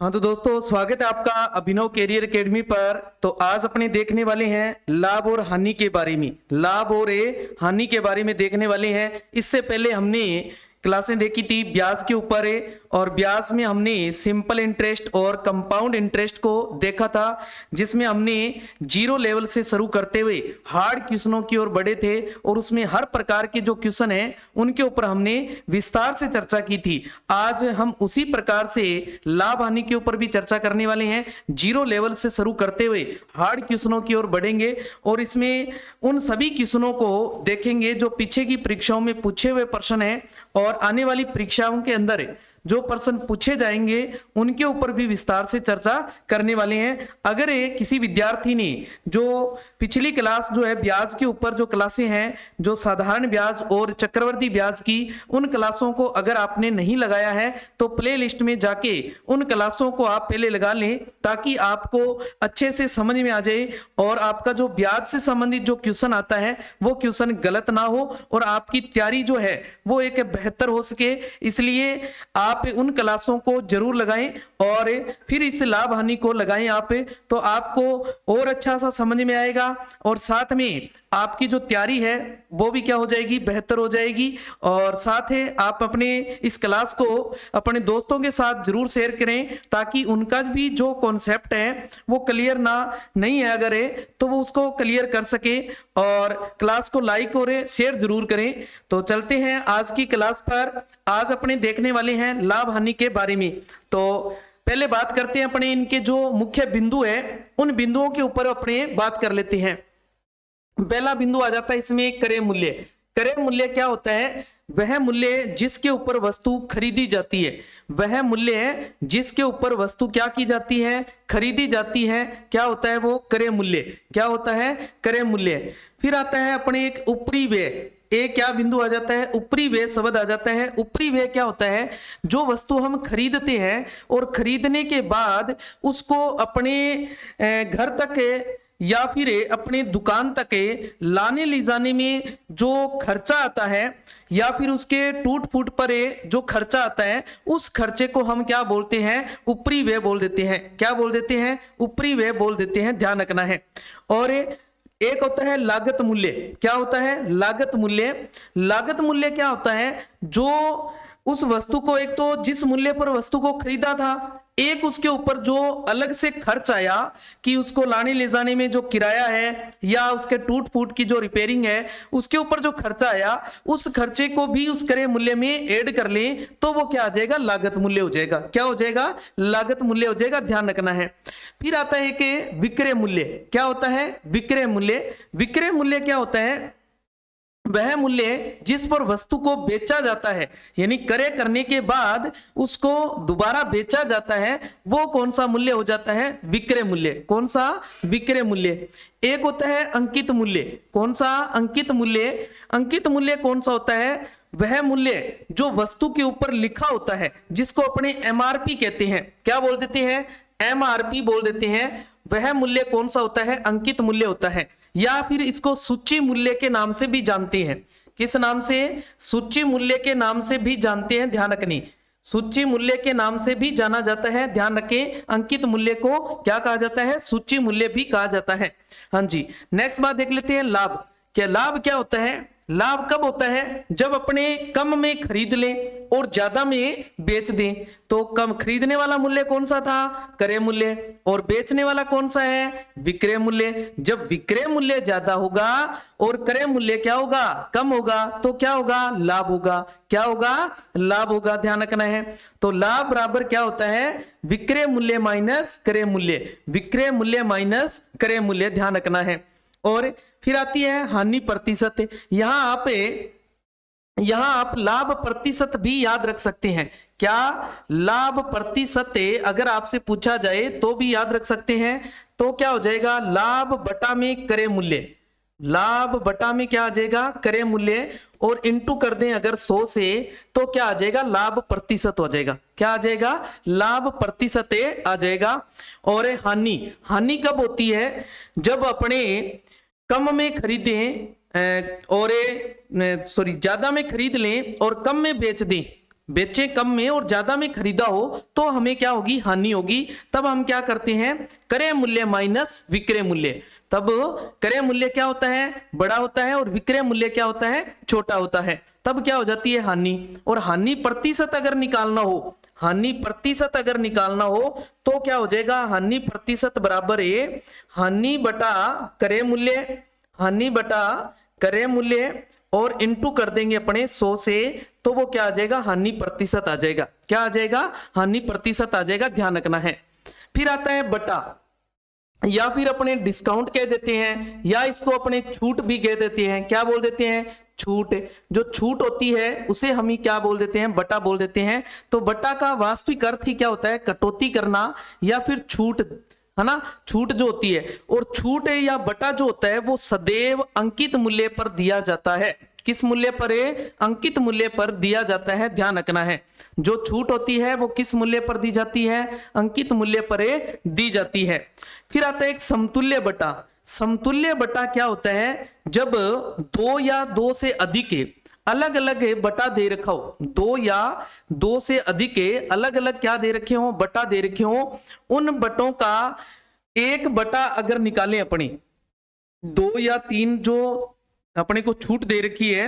हाँ तो दोस्तों, स्वागत है आपका अभिनव कैरियर एकेडमी पर। तो आज अपने देखने वाले हैं लाभ और हानि के बारे में। लाभ और हानि के बारे में देखने वाले हैं। इससे पहले हमने क्लासें देखी थी ब्याज के ऊपर और ब्याज में हमने सिंपल इंटरेस्ट और कंपाउंड इंटरेस्ट को देखा था, जिसमें हमने जीरो लेवल से शुरू करते हुए हार्ड क्वेश्चनों की ओर बढ़े थे और उसमें हर प्रकार के जो क्वेश्चन हैं उनके ऊपर हमने विस्तार से चर्चा की थी। आज हम उसी प्रकार से लाभ हानि के ऊपर भी चर्चा करने वाले हैं। जीरो लेवल से शुरू करते हुए हार्ड क्वेश्चनों की ओर बढ़ेंगे और इसमें उन सभी क्वेश्चनों को देखेंगे जो पीछे की परीक्षाओं में पूछे हुए प्रश्न हैं और आने वाली परीक्षाओं के अंदर जो प्रश्न पूछे जाएंगे उनके ऊपर भी विस्तार से चर्चा करने वाले हैं। अगर किसी विद्यार्थी ने जो पिछली क्लास जो है ब्याज के ऊपर जो क्लासें हैं, जो साधारण ब्याज और चक्रवर्ती ब्याज की, उन क्लासों को अगर आपने नहीं लगाया है तो प्ले लिस्ट में जाके उन क्लासों को आप पहले लगा लें, ताकि आपको अच्छे से समझ में आ जाए और आपका जो ब्याज से संबंधित जो क्वेश्चन आता है वो क्वेश्चन गलत ना हो और आपकी तैयारी जो है वो एक बेहतर हो सके। इसलिए आप उन क्लासों को जरूर लगाएं और फिर इस लाभ हानि को लगाएं आप, तो आपको और अच्छा सा समझ में आएगा और साथ में आपकी जो तैयारी है वो भी क्या हो जाएगी, बेहतर हो जाएगी। और साथ ही आप अपने इस क्लास को अपने दोस्तों के साथ जरूर शेयर करें, ताकि उनका भी जो कॉन्सेप्ट है वो क्लियर नहीं है अगर तो वो उसको क्लियर कर सके। और क्लास को लाइक और शेयर जरूर करें। तो चलते हैं आज की क्लास पर। आज अपने देखने वाले हैं लाभ हानि के बारे में। तो पहले बात करते हैं अपने इनके जो मुख्य बिंदु है उन बिंदुओं के ऊपर अपने बात कर लेते हैं। पहला बिंदु आ जाता है इसमें क्रय मूल्य। क्रय मूल्य क्या होता है? वह मूल्य जिसके ऊपर वस्तु खरीदी जाती है। वह मूल्य है जिसके ऊपर वस्तु क्या की जाती है, खरीदी जाती है। क्या होता है वो? क्रय मूल्य। क्या होता है? क्रय मूल्य। फिर आता है अपने एक ऊपरी व्यय। एक क्या बिंदु आ जाता है? ऊपरी व्यय शब्द आ जाता है। ऊपरी व्यय क्या होता है? जो वस्तु हम खरीदते हैं और खरीदने के बाद उसको अपने घर तक या फिर अपने दुकान तक लाने ले जाने में जो खर्चा आता है या फिर उसके टूट फूट पर जो खर्चा आता है, उस खर्चे को हम क्या बोलते हैं? ऊपरी व्यय बोल देते हैं। क्या बोल देते हैं? ऊपरी व्यय बोल देते हैं। ध्यान रखना है। और एक होता है लागत मूल्य। क्या होता है? लागत मूल्य। लागत मूल्य क्या होता है? जो उस वस्तु को, एक तो जिस मूल्य पर वस्तु को खरीदा था, एक उसके ऊपर जो अलग से खर्च आया कि उसको लाने ले जाने में जो किराया है या उसके टूट फूट की जो रिपेयरिंग है उसके ऊपर जो खर्चा आया, उस खर्चे को भी उस क्रय मूल्य में ऐड कर ले तो वो क्या आ जाएगा? लागत मूल्य हो जाएगा। क्या हो जाएगा? लागत मूल्य हो जाएगा। ध्यान रखना है। फिर आता है कि विक्रय मूल्य। क्या होता है? विक्रय मूल्य। विक्रय मूल्य क्या होता है? वह मूल्य जिस पर वस्तु को बेचा जाता है, यानी क्रय करने के बाद उसको दोबारा बेचा जाता है, वो कौन सा मूल्य हो जाता है? विक्रय मूल्य। कौन सा? विक्रय मूल्य। एक होता है अंकित मूल्य। कौन सा? अंकित मूल्य। अंकित मूल्य कौन सा होता है? वह मूल्य जो वस्तु के ऊपर लिखा होता है, जिसको अपने एमआरपी कहते हैं। क्या बोल देते हैं? एमआरपी बोल देते हैं। वह मूल्य कौन सा होता है? अंकित मूल्य होता है। या फिर इसको सूची मूल्य के नाम से भी जानते हैं। किस नाम से? सूची मूल्य के नाम से भी जानते हैं। ध्यान रखनी, सूची मूल्य के नाम से भी जाना जाता है। ध्यान रखें, अंकित मूल्य को क्या कहा जाता है? सूची मूल्य भी कहा जाता है। हाँ जी। नेक्स्ट बात देख लेते हैं लाभ। क्या लाभ क्या होता है? लाभ कब होता है? जब अपने कम में खरीद लें और ज्यादा में बेच दें। तो कम खरीदने वाला मूल्य कौन सा था? क्रय मूल्य। और बेचने वाला कौन सा है? विक्रय मूल्य। जब विक्रय मूल्य ज्यादा होगा और क्रय मूल्य क्या होगा? कम होगा, तो क्या होगा? लाभ होगा। क्या होगा? लाभ होगा। ध्यान रखना है। तो लाभ बराबर क्या होता है? विक्रय मूल्य माइनस क्रय मूल्य। विक्रय मूल्य माइनस क्रय मूल्य। ध्यान रखना है। और फिर आती है हानि प्रतिशत। यहां आप लाभ प्रतिशत भी याद रख सकते हैं। क्या? लाभ प्रतिशत अगर आपसे पूछा जाए तो भी याद रख सकते हैं। तो क्या हो जाएगा? लाभ बटा में क्रय मूल्य। लाभ बटा में क्या आ जाएगा? क्रय मूल्य। और इंटू कर दें अगर 100 से तो क्या आ जाएगा? लाभ प्रतिशत हो जाएगा। क्या आ जाएगा? लाभ प्रतिशत आ जाएगा। और हानि, हानि कब होती है? जब अपने कम में खरीदें और ज्यादा में खरीद लें और कम में बेच दें, बेचे कम में और ज्यादा में खरीदा हो तो हमें क्या होगी, हानि होगी। तब हम क्या करते हैं, क्रय मूल्य माइनस विक्रय मूल्य। तब क्रय मूल्य क्या होता है, बड़ा होता है, और विक्रय मूल्य क्या होता है, छोटा होता है। तब क्या हो जाती है, हानि। और हानि प्रतिशत अगर निकालना हो, हानि प्रतिशत अगर निकालना हो तो क्या हो जाएगा, हानि प्रतिशत बराबर है हानि बटा क्रय मूल्य, हानि बटा क्रय मूल्य, और इनटू कर देंगे अपने 100 से, तो वो क्या आ जाएगा, हानि प्रतिशत आ जाएगा। क्या आ जाएगा, हानि प्रतिशत आ जाएगा, ध्यान रखना है। फिर आता है बटा, या फिर अपने डिस्काउंट कह देते हैं, या इसको अपने छूट भी कह देते हैं। क्या बोल देते हैं, छूट। जो छूट होती है उसे हम ही क्या बोल देते हैं, बटा बोल देते हैं। तो बटा का वास्तविक अर्थ ही क्या होता है, कटौती करना या फिर छूट, है ना, छूट जो होती है। और छूट या बटा जो होता है वो सदैव अंकित मूल्य पर दिया जाता है। किस मूल्य पर है, अंकित मूल्य पर दिया जाता है, ध्यान रखना है। जो छूट होती है वो किस मूल्य पर दी जाती है, अंकित मूल्य पर दी जाती है। फिर आता है एक समतुल्य बटा। समतुल्य बटा क्या होता है, जब दो या दो से अधिक अलग अलग बटा दे रखा हो, दो या दो से अधिक अलग अलग क्या दे रखे हो, बटा दे रखे हो, उन बटों का एक बटा अगर निकालें अपनी, दो या तीन जो अपने को छूट दे रखी है,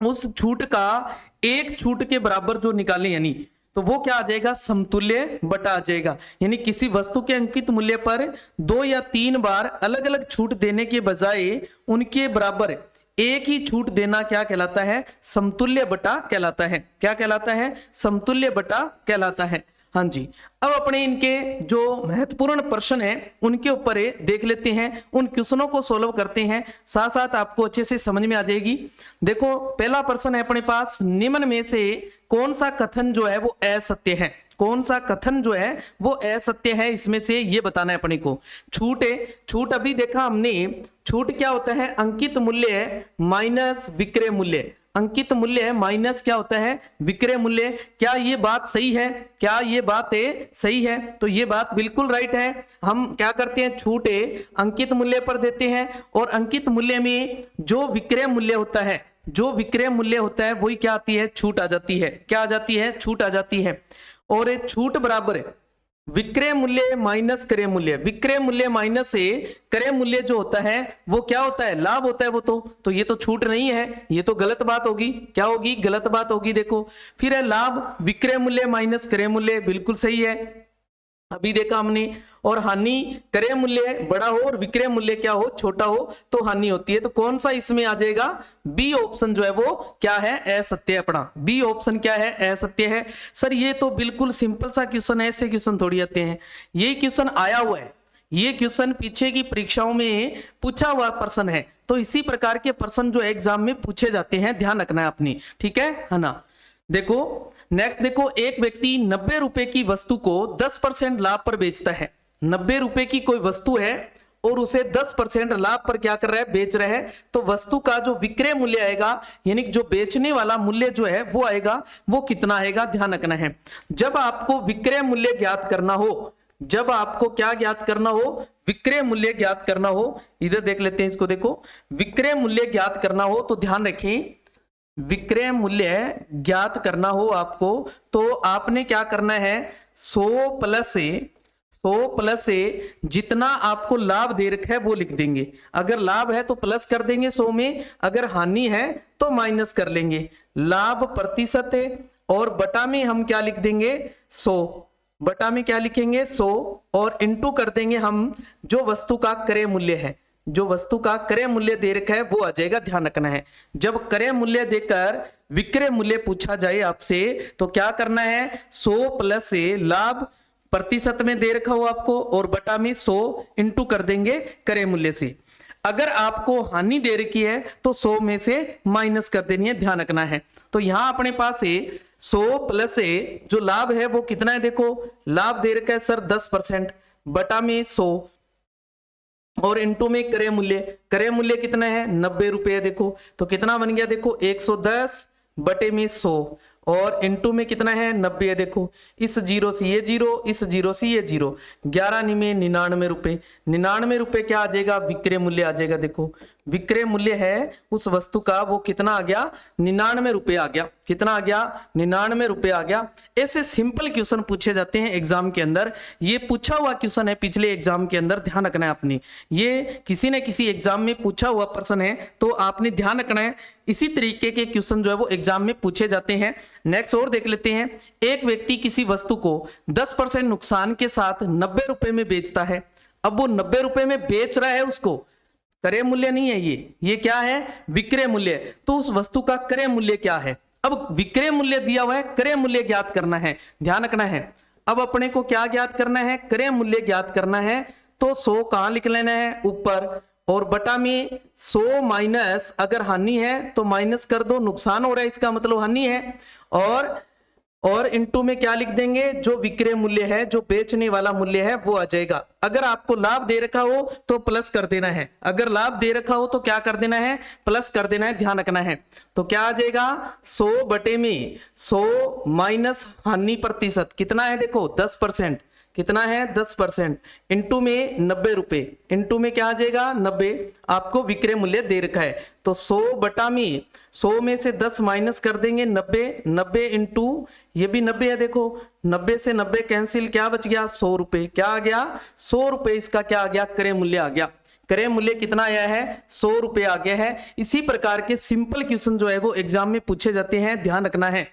उस छूट का एक छूट के बराबर जो निकालें, यानी तो वो क्या आ जाएगा, समतुल्य बटा आ जाएगा। यानी किसी वस्तु के अंकित मूल्य पर दो या तीन बार अलग अलग छूट देने के बजाय उनके बराबर एक ही छूट देना क्या कहलाता है, समतुल्य बटा कहलाता है। क्या कहलाता है, समतुल्य बटा कहलाता है। हाँ जी, अब अपने इनके जो महत्वपूर्ण प्रश्न है उनके ऊपर देख लेते हैं, उन क्वेश्चनों को सोल्व करते हैं, साथ साथ आपको अच्छे से समझ में आ जाएगी। देखो पहला प्रश्न है अपने पास, निम्न में से कौन सा कथन जो है वो असत्य है, कौन सा कथन जो है वो असत्य है, इसमें से ये बताना है अपने को। छूट है, छूट अभी देखा हमने, छूट क्या होता है, अंकित मूल्य माइनस विक्रय मूल्य। अंकित मूल्य है माइनस क्या होता है, विक्रय मूल्य। क्या ये बात सही है, क्या ये बात सही है? तो ये बात बिल्कुल राइट है। हम क्या करते हैं, छूट अंकित मूल्य पर देते हैं, और अंकित मूल्य में जो विक्रय मूल्य होता है, जो विक्रय मूल्य होता है वही क्या आती है, छूट आ जाती है। क्या आ जाती है, छूट आ जाती है। और छूट बराबर है विक्रय मूल्य माइनस क्रय मूल्य। विक्रय मूल्य माइनस से क्रय मूल्य जो होता है वो क्या होता है, लाभ होता है वो। तो ये तो छूट नहीं है, ये तो गलत बात होगी। क्या होगी, गलत बात होगी। देखो फिर है लाभ विक्रय मूल्य माइनस क्रय मूल्य, बिल्कुल सही है, अभी देखा हमने। और हानि क्रय मूल्य बड़ा हो और विक्रय मूल्य क्या हो, छोटा हो, तो हानि होती है। तो कौन सा इसमें आ जाएगा, बी ऑप्शन जो है वो क्या है, असत्य अपना। बी ऑप्शन क्या है, असत्य है। सर ये तो बिल्कुल सिंपल सा क्वेश्चन है, ऐसे क्वेश्चन थोड़ी आते हैं। ये क्वेश्चन आया हुआ है, ये क्वेश्चन पीछे की परीक्षाओं में पूछा हुआ प्रश्न है। तो इसी प्रकार के प्रश्न जो एग्जाम में पूछे जाते हैं, ध्यान रखना है अपनी, ठीक है ना। देखो नेक्स्ट, देखो एक व्यक्ति 90 रुपए की वस्तु को 10% लाभ पर बेचता है। 90 रुपए की कोई वस्तु है और उसे 10% लाभ पर क्या कर रहा है, बेच रहा है। तो वस्तु का जो विक्रय मूल्य आएगा, यानी जो बेचने वाला मूल्य जो है वो आएगा, वो कितना आएगा, ध्यान रखना है। जब आपको विक्रय मूल्य ज्ञात करना हो, जब आपको क्या ज्ञात करना हो, विक्रय मूल्य ज्ञात करना हो, इधर देख लेते हैं इसको। देखो विक्रय मूल्य ज्ञात करना हो तो ध्यान रखें, विक्रय मूल्य ज्ञात करना हो आपको तो आपने क्या करना है, 100 प्लस से जितना आपको लाभ दे रखा है वो लिख देंगे। अगर लाभ है तो प्लस कर देंगे 100 में, अगर हानि है तो माइनस कर लेंगे। लाभ प्रतिशत है, और बटा में हम क्या लिख देंगे, 100। बटा में क्या लिखेंगे, 100, और इनटू कर देंगे हम जो वस्तु का क्रय मूल्य है। जो वस्तु का क्रय मूल्य दे रखा है वो आ जाएगा, ध्यान रखना है। जब क्रय मूल्य देकर विक्रय मूल्य पूछा जाए आपसे तो क्या करना है, 100 प्लस से लाभ प्रतिशत में दे रखा हो आपको, और बटा में 100 इंटू कर देंगे क्रय मूल्य से। अगर आपको हानि दे रखी है तो 100 में से माइनस कर देनी है, ध्यान रखना है। तो यहां अपने पास 100 प्लस से जो लाभ है वो कितना है, देखो लाभ दे रखा है सर 10%, बटा में 100, और इनटू में क्रय मूल्य। क्रय मूल्य कितना है, 90 रुपए। देखो तो कितना बन गया, देखो 110 बटे में 100, और इनटू में कितना है, 90 है। देखो इस जीरो से ये जीरो, इस जीरो से ये जीरो, 11 में 99 रुपए। 99 रुपए क्या आ जाएगा, विक्रय मूल्य आ जाएगा। देखो विक्रय मूल्य है उस वस्तु का वो कितना आ गया, 99 रुपए आ गया। कितना आ गया, 99 रुपए आ गया। ऐसे सिंपल क्वेश्चन पूछे जाते हैं एग्जाम के अंदर। ये पूछा हुआ क्वेश्चन है पिछले एग्जाम के अंदर, ध्यान रखना है आपने। ये किसी न किसी एग्जाम में पूछा हुआ प्रश्न है, तो आपने ध्यान रखना है। इसी तरीके के क्वेश्चन जो है वो एग्जाम में पूछे जाते हैं। नेक्स्ट और देख लेते हैं। एक व्यक्ति किसी वस्तु को 10% नुकसान के साथ 90 रुपए में बेचता है। अब वो 90 रुपए में बेच रहा है, उसको क्रय मूल्य नहीं है ये क्या है, विक्रय मूल्य। तो उस वस्तु का क्रय मूल्य क्या है। अब विक्रय मूल्य दिया हुआ है, क्रय मूल्य ज्ञात करना है, ध्यान रखना है। अब अपने को क्या ज्ञात करना है, क्रय मूल्य ज्ञात करना है। तो 100 कहां लिख लेना है, ऊपर, और बटा में 100 माइनस, अगर हानि है तो माइनस कर दो, नुकसान हो रहा है इसका मतलब हानि है, और इनटू में क्या लिख देंगे, जो विक्रय मूल्य है, जो बेचने वाला मूल्य है वो आ जाएगा। अगर आपको लाभ दे रखा हो तो प्लस कर देना है, अगर लाभ दे रखा हो तो क्या कर देना है, प्लस कर देना है, ध्यान रखना है। तो क्या आ जाएगा, 100 बटे में 100 माइनस हानि प्रतिशत कितना है, देखो 10%, कितना है 10%, इंटू में 90 रुपए, इंटू में क्या आ जाएगा 90, आपको विक्रय मूल्य दे रखा है। तो 100 बटा में 100 में से 10 माइनस कर देंगे 90, 90 इंटू ये भी 90 है, देखो 90 से 90 कैंसिल, क्या बच गया 100 रुपए, क्या आ गया 100 रुपए, इसका क्या आ गया, क्रय मूल्य आ गया। क्रय मूल्य कितना आया है, 100 रुपए आ गया है। इसी प्रकार के सिंपल क्वेश्चन जो है वो एग्जाम में पूछे जाते हैं, ध्यान रखना है।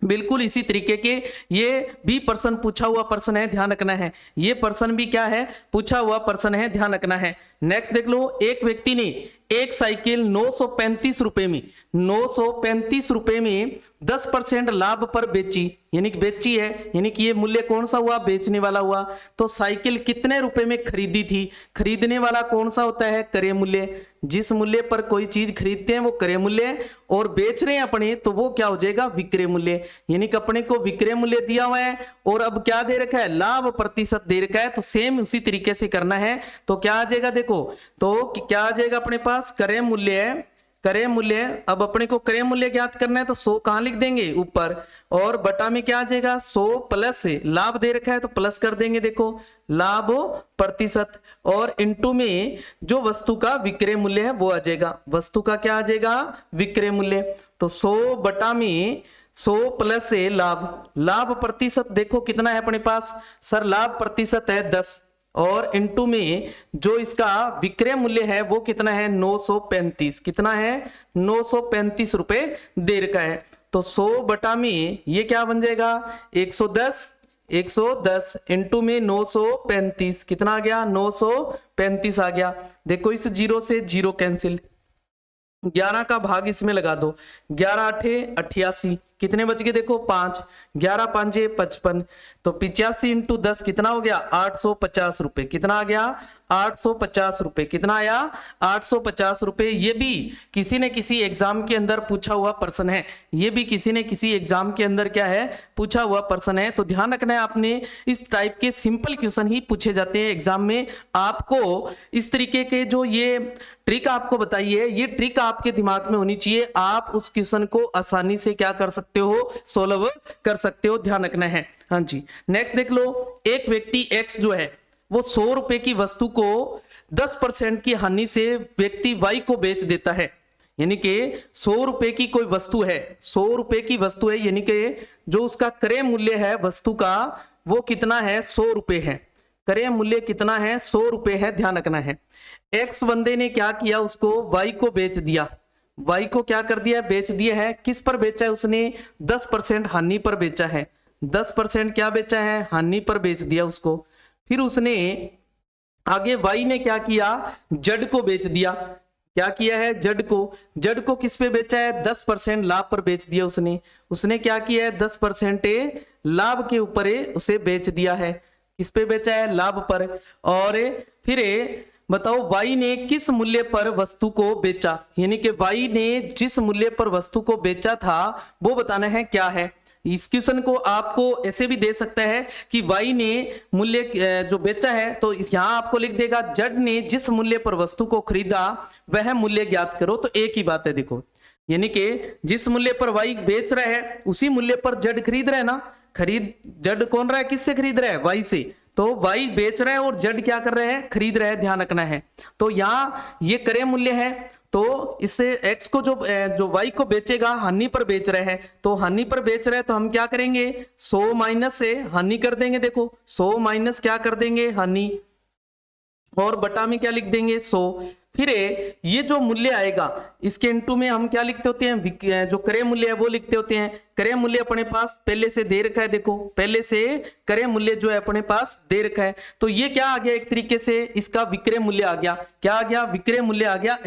बिल्कुल इसी तरीके के ये भी प्रश्न पूछा हुआ प्रश्न है, ध्यान रखना है। ये प्रश्न भी क्या है, पूछा हुआ प्रश्न है, ध्यान रखना है। नेक्स्ट देख लो। एक व्यक्ति ने एक साइकिल 935 रुपए में 935 रुपए में 10% लाभ पर बेची, यानी कि बेची है, यानी कि ये मूल्य कौन सा हुआ, बेचने वाला हुआ। तो साइकिल कितने रुपए में खरीदी थी, खरीदने वाला कौन सा होता है, क्रय मूल्य। जिस मूल्य पर कोई चीज खरीदते हैं वो क्रय मूल्य, और बेच रहे हैं अपने तो वो क्या हो जाएगा, विक्रय मूल्य। यानी कि अपने को विक्रय मूल्य दिया हुआ है और अब क्या दे रखा है, लाभ प्रतिशत दे रखा है। तो सेम उसी तरीके से करना है। तो क्या आ जाएगा, देखो तो क्या आ जाएगा अपने पास, क्रय मूल्य है, क्रय मूल्य। अब अपने को क्रय मूल्य ज्ञात करना है तो 100 कहां लिख देंगे, ऊपर, और बटा में क्या आ जाएगा 100 प्लस लाभ दे रखा है तो प्लस कर देंगे, देखो लाभ प्रतिशत, और इनटू में जो वस्तु का विक्रय मूल्य है वो आ जाएगा, वस्तु का क्या आ जाएगा, विक्रय मूल्य। तो 100 बटा में 100 प्लस लाभ, लाभ प्रतिशत देखो कितना है अपने पास, सर लाभ प्रतिशत है 10, और इनटू में जो इसका विक्रय मूल्य है वो कितना है 935, कितना है 935 रुपए दे रखा है। तो 100 बटा में ये क्या बन जाएगा 110, 110 इंटू में 935, कितना आ गया 935 आ गया। देखो इस जीरो से जीरो कैंसिल, 11 का भाग इसमें लगा दो, 11 आठे 88, कितने बच गए देखो 5, 11 पांचे 55, तो 85 इंटू 10 कितना हो गया 850 रुपए, कितना आ गया 850 रुपए, कितना आया 850 रुपए। ये भी किसी न किसी एग्जाम के अंदर पूछा हुआ प्रश्न है, ये भी किसी न किसी एग्जाम के अंदर क्या है, पूछा हुआ प्रश्न है। तो ध्यान रखना है आपने, इस टाइप के सिंपल क्वेश्चन ही पूछे जाते हैं एग्जाम में। आपको इस तरीके के जो ये ट्रिक आपको बताई है, ये ट्रिक आपके दिमाग में होनी चाहिए, आप उस क्वेश्चन को आसानी से क्या कर सकते हो, सोल्व कर सकते हो, ध्यान रखना है। हाँ जी, नेक्स्ट देख लो। एक व्यक्ति एक्स जो है वो 100 रुपए की वस्तु को 10% की हानि से व्यक्ति वाई को बेच देता है। यानी कि 100 रुपए की कोई वस्तु है, 100 रुपए की वस्तु है, यानी कि जो उसका क्रय मूल्य है वस्तु का वो कितना है 100 रुपए है, क्रय मूल्य कितना है 100 रुपए है, ध्यान रखना है। एक्स बंदे ने क्या किया, उसको वाई को बेच दिया, वाई को क्या कर दिया, बेच दिया है। किस पर बेचा है उसने, 10% हानि पर बेचा है, 10% क्या बेचा है, हानि पर बेच दिया उसको। फिर उसने आगे वाई ने क्या किया, जड को बेच दिया, क्या किया है, जड को किस पे बेचा है, 10% लाभ पर बेच दिया उसने क्या किया है 10% लाभ के ऊपर उसे बेच दिया है। किस पे बेचा है, लाभ पर। और फिर बताओ वाई ने किस मूल्य पर वस्तु को बेचा, यानी कि वाई ने जिस मूल्य पर वस्तु को बेचा था वो बताना है क्या है। इस क्वेश्चन को आपको ऐसे भी दे सकता है कि वाई ने मूल्य जो बेचा है, तो यहां आपको लिख देगा जड ने जिस मूल्य पर वस्तु को खरीदा वह मूल्य ज्ञात करो। तो एक ही बात है, देखो यानी कि जिस मूल्य पर वाई बेच रहा है उसी मूल्य पर जड खरीद रहा है ना, जड कौन रहा है, किससे खरीद रहा है, वाई से। तो y बेच रहे हैं और z क्या कर रहे हैं, खरीद रहे हैं, ध्यान रखना है। तो यहाँ ये क्रय मूल्य है, तो इससे x को जो y को बेचेगा हानि पर बेच रहे हैं, तो हानि पर बेच रहे हैं तो हम क्या करेंगे 100 माइनस से हानि कर देंगे। देखो 100 माइनस क्या कर देंगे, हानि, और बटा में क्या लिख देंगे 100। फिर ये जो मूल्य आएगा इसके इनटू में हम क्या लिखते होते हैं, जो क्रय मूल्य है वो लिखते होते हैं। क्रय मूल्य अपने पास पहले से दे रखा है, देखो पहले से क्रय मूल्य जो है अपने पास दे रखा है, तो ये क्या आ गया, एक तरीके से इसका विक्रय मूल्य आ गया। क्या आ गया, विक्रय मूल्य आ गया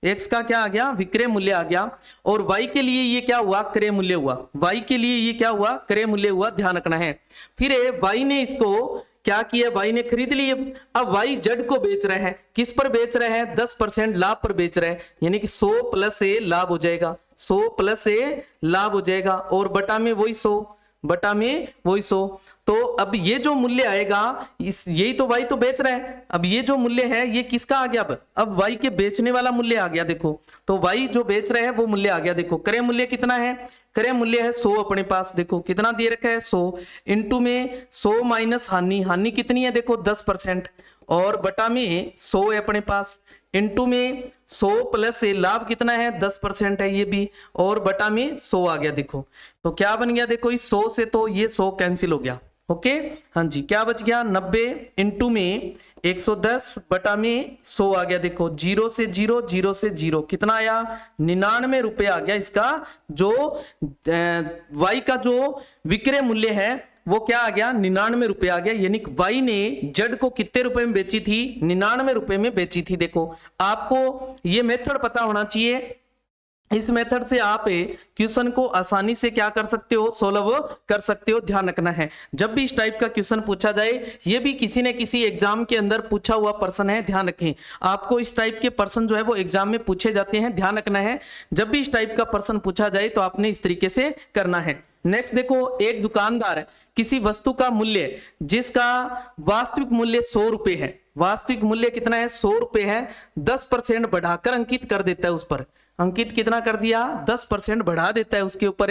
x का क्या आ गया, विक्रय मूल्य आ गया। और y के लिए ये क्या हुआ, क्रय मूल्य हुआ। y के लिए ये क्या हुआ, क्रय मूल्य हुआ, ध्यान रखना है। फिर y ने इसको क्या किया, y ने खरीद लिए। अब y z को बेच रहे हैं, किस पर बेच रहे हैं, 10% लाभ पर बेच रहे हैं, यानी कि 100 प्लस ए लाभ हो जाएगा, 100 प्लस ए लाभ हो जाएगा, और बटा में वही 100, बटा में वही 100। तो अब ये जो मूल्य आएगा यही तो y तो बेच रहा है, अब ये जो मूल्य है ये किसका आ गया, अब y के बेचने वाला मूल्य आ गया। देखो तो y जो बेच रहे हैं वो मूल्य आ गया। देखो क्रय मूल्य कितना है, क्रय मूल्य है 100 अपने पास, देखो कितना दे रखा है 100, इंटू में 100 माइनस हानि, हानि कितनी है देखो 10%, और बटा में 100 है अपने पास, इंटू में 100 प्लस ए लाभ कितना है 10% है ये भी, और बटा में 100 आ गया। देखो तो क्या बन गया, देखो इस 100 से तो ये 100 कैंसिल हो गया। ओके हाँ जी, क्या बच गया 90 इंटू में 110 बटा में 100 आ गया। देखो 0 से 0, 0 से 0 कितना आया, 99 रुपए आ गया। इसका जो y का जो विक्रय मूल्य है वो क्या आ गया, 99 रुपए आ गया। यानी y ने z को कितने रुपए में बेची थी, 99 रुपए में बेची थी। देखो आपको ये मेथड पता होना चाहिए, इस मेथड से आप क्वेश्चन को आसानी से क्या कर सकते हो, सोल्व कर सकते हो। ध्यान रखना है जब भी इस टाइप का क्वेश्चन पूछा जाए, ये भी किसी न किसी एग्जाम के अंदर पूछा हुआ प्रश्न है, ध्यान रखें। आपको इस टाइप के प्रश्न जो है वो एग्जाम में पूछे जाते हैं, ध्यान रखना है। जब भी इस टाइप का प्रश्न पूछा जाए तो आपने इस तरीके से करना है। नेक्स्ट देखो, एक दुकानदार किसी वस्तु का मूल्य जिसका वास्तविक मूल्य 100 रुपए है, वास्तविक मूल्य कितना है 100 रुपए है, 10% बढ़ाकर अंकित कर देता है उस पर। अंकित कितना कर दिया, 10% बढ़ा देता है उसके ऊपर,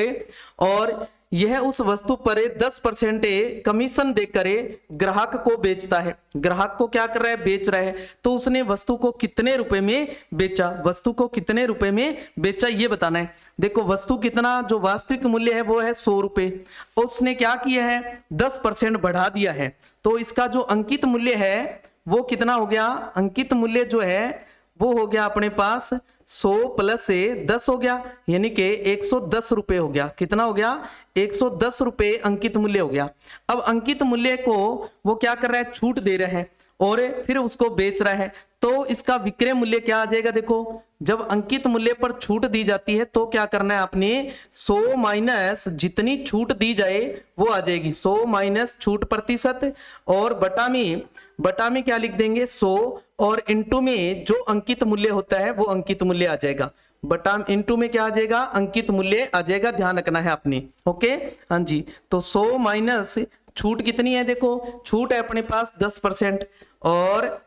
और यह उस वस्तु पर 10% कमीशन देकर ग्राहक को बेचता है। ग्राहक को क्या कर रहा है, बेच रहा है। तो उसने वस्तु को कितने रुपए में बेचा, वस्तु को कितने रुपए में बेचा ये बताना है। देखो वस्तु कितना, जो वास्तविक मूल्य है वो है 100 रुपए, उसने क्या किया है 10% बढ़ा दिया है। तो इसका जो अंकित मूल्य है वो कितना हो गया, अंकित मूल्य जो है वो हो गया अपने पास 100 प्लस 10 हो गया, यानी कि 110 रुपए हो गया। कितना हो गया, 110 रुपए अंकित मूल्य हो गया। अब अंकित मूल्य को वो क्या कर रहा है, छूट दे रहा है और फिर उसको बेच रहा है। तो इसका विक्रय मूल्य क्या आ जाएगा, देखो जब अंकित मूल्य पर छूट दी जाती है तो क्या करना है आपने, 100 माइनस जितनी छूट दी जाए वो आ जाएगी, 100 माइनस छूट प्रतिशत, और बटा में क्या लिख देंगे 100, और इंटू में जो अंकित मूल्य होता है वो अंकित मूल्य आ जाएगा। बटा इंटू में क्या आ जाएगा, अंकित मूल्य आ जाएगा, ध्यान रखना है आपने। ओके हाँ जी, तो 100 माइनस छूट कितनी है, देखो छूट है अपने पास 10%, और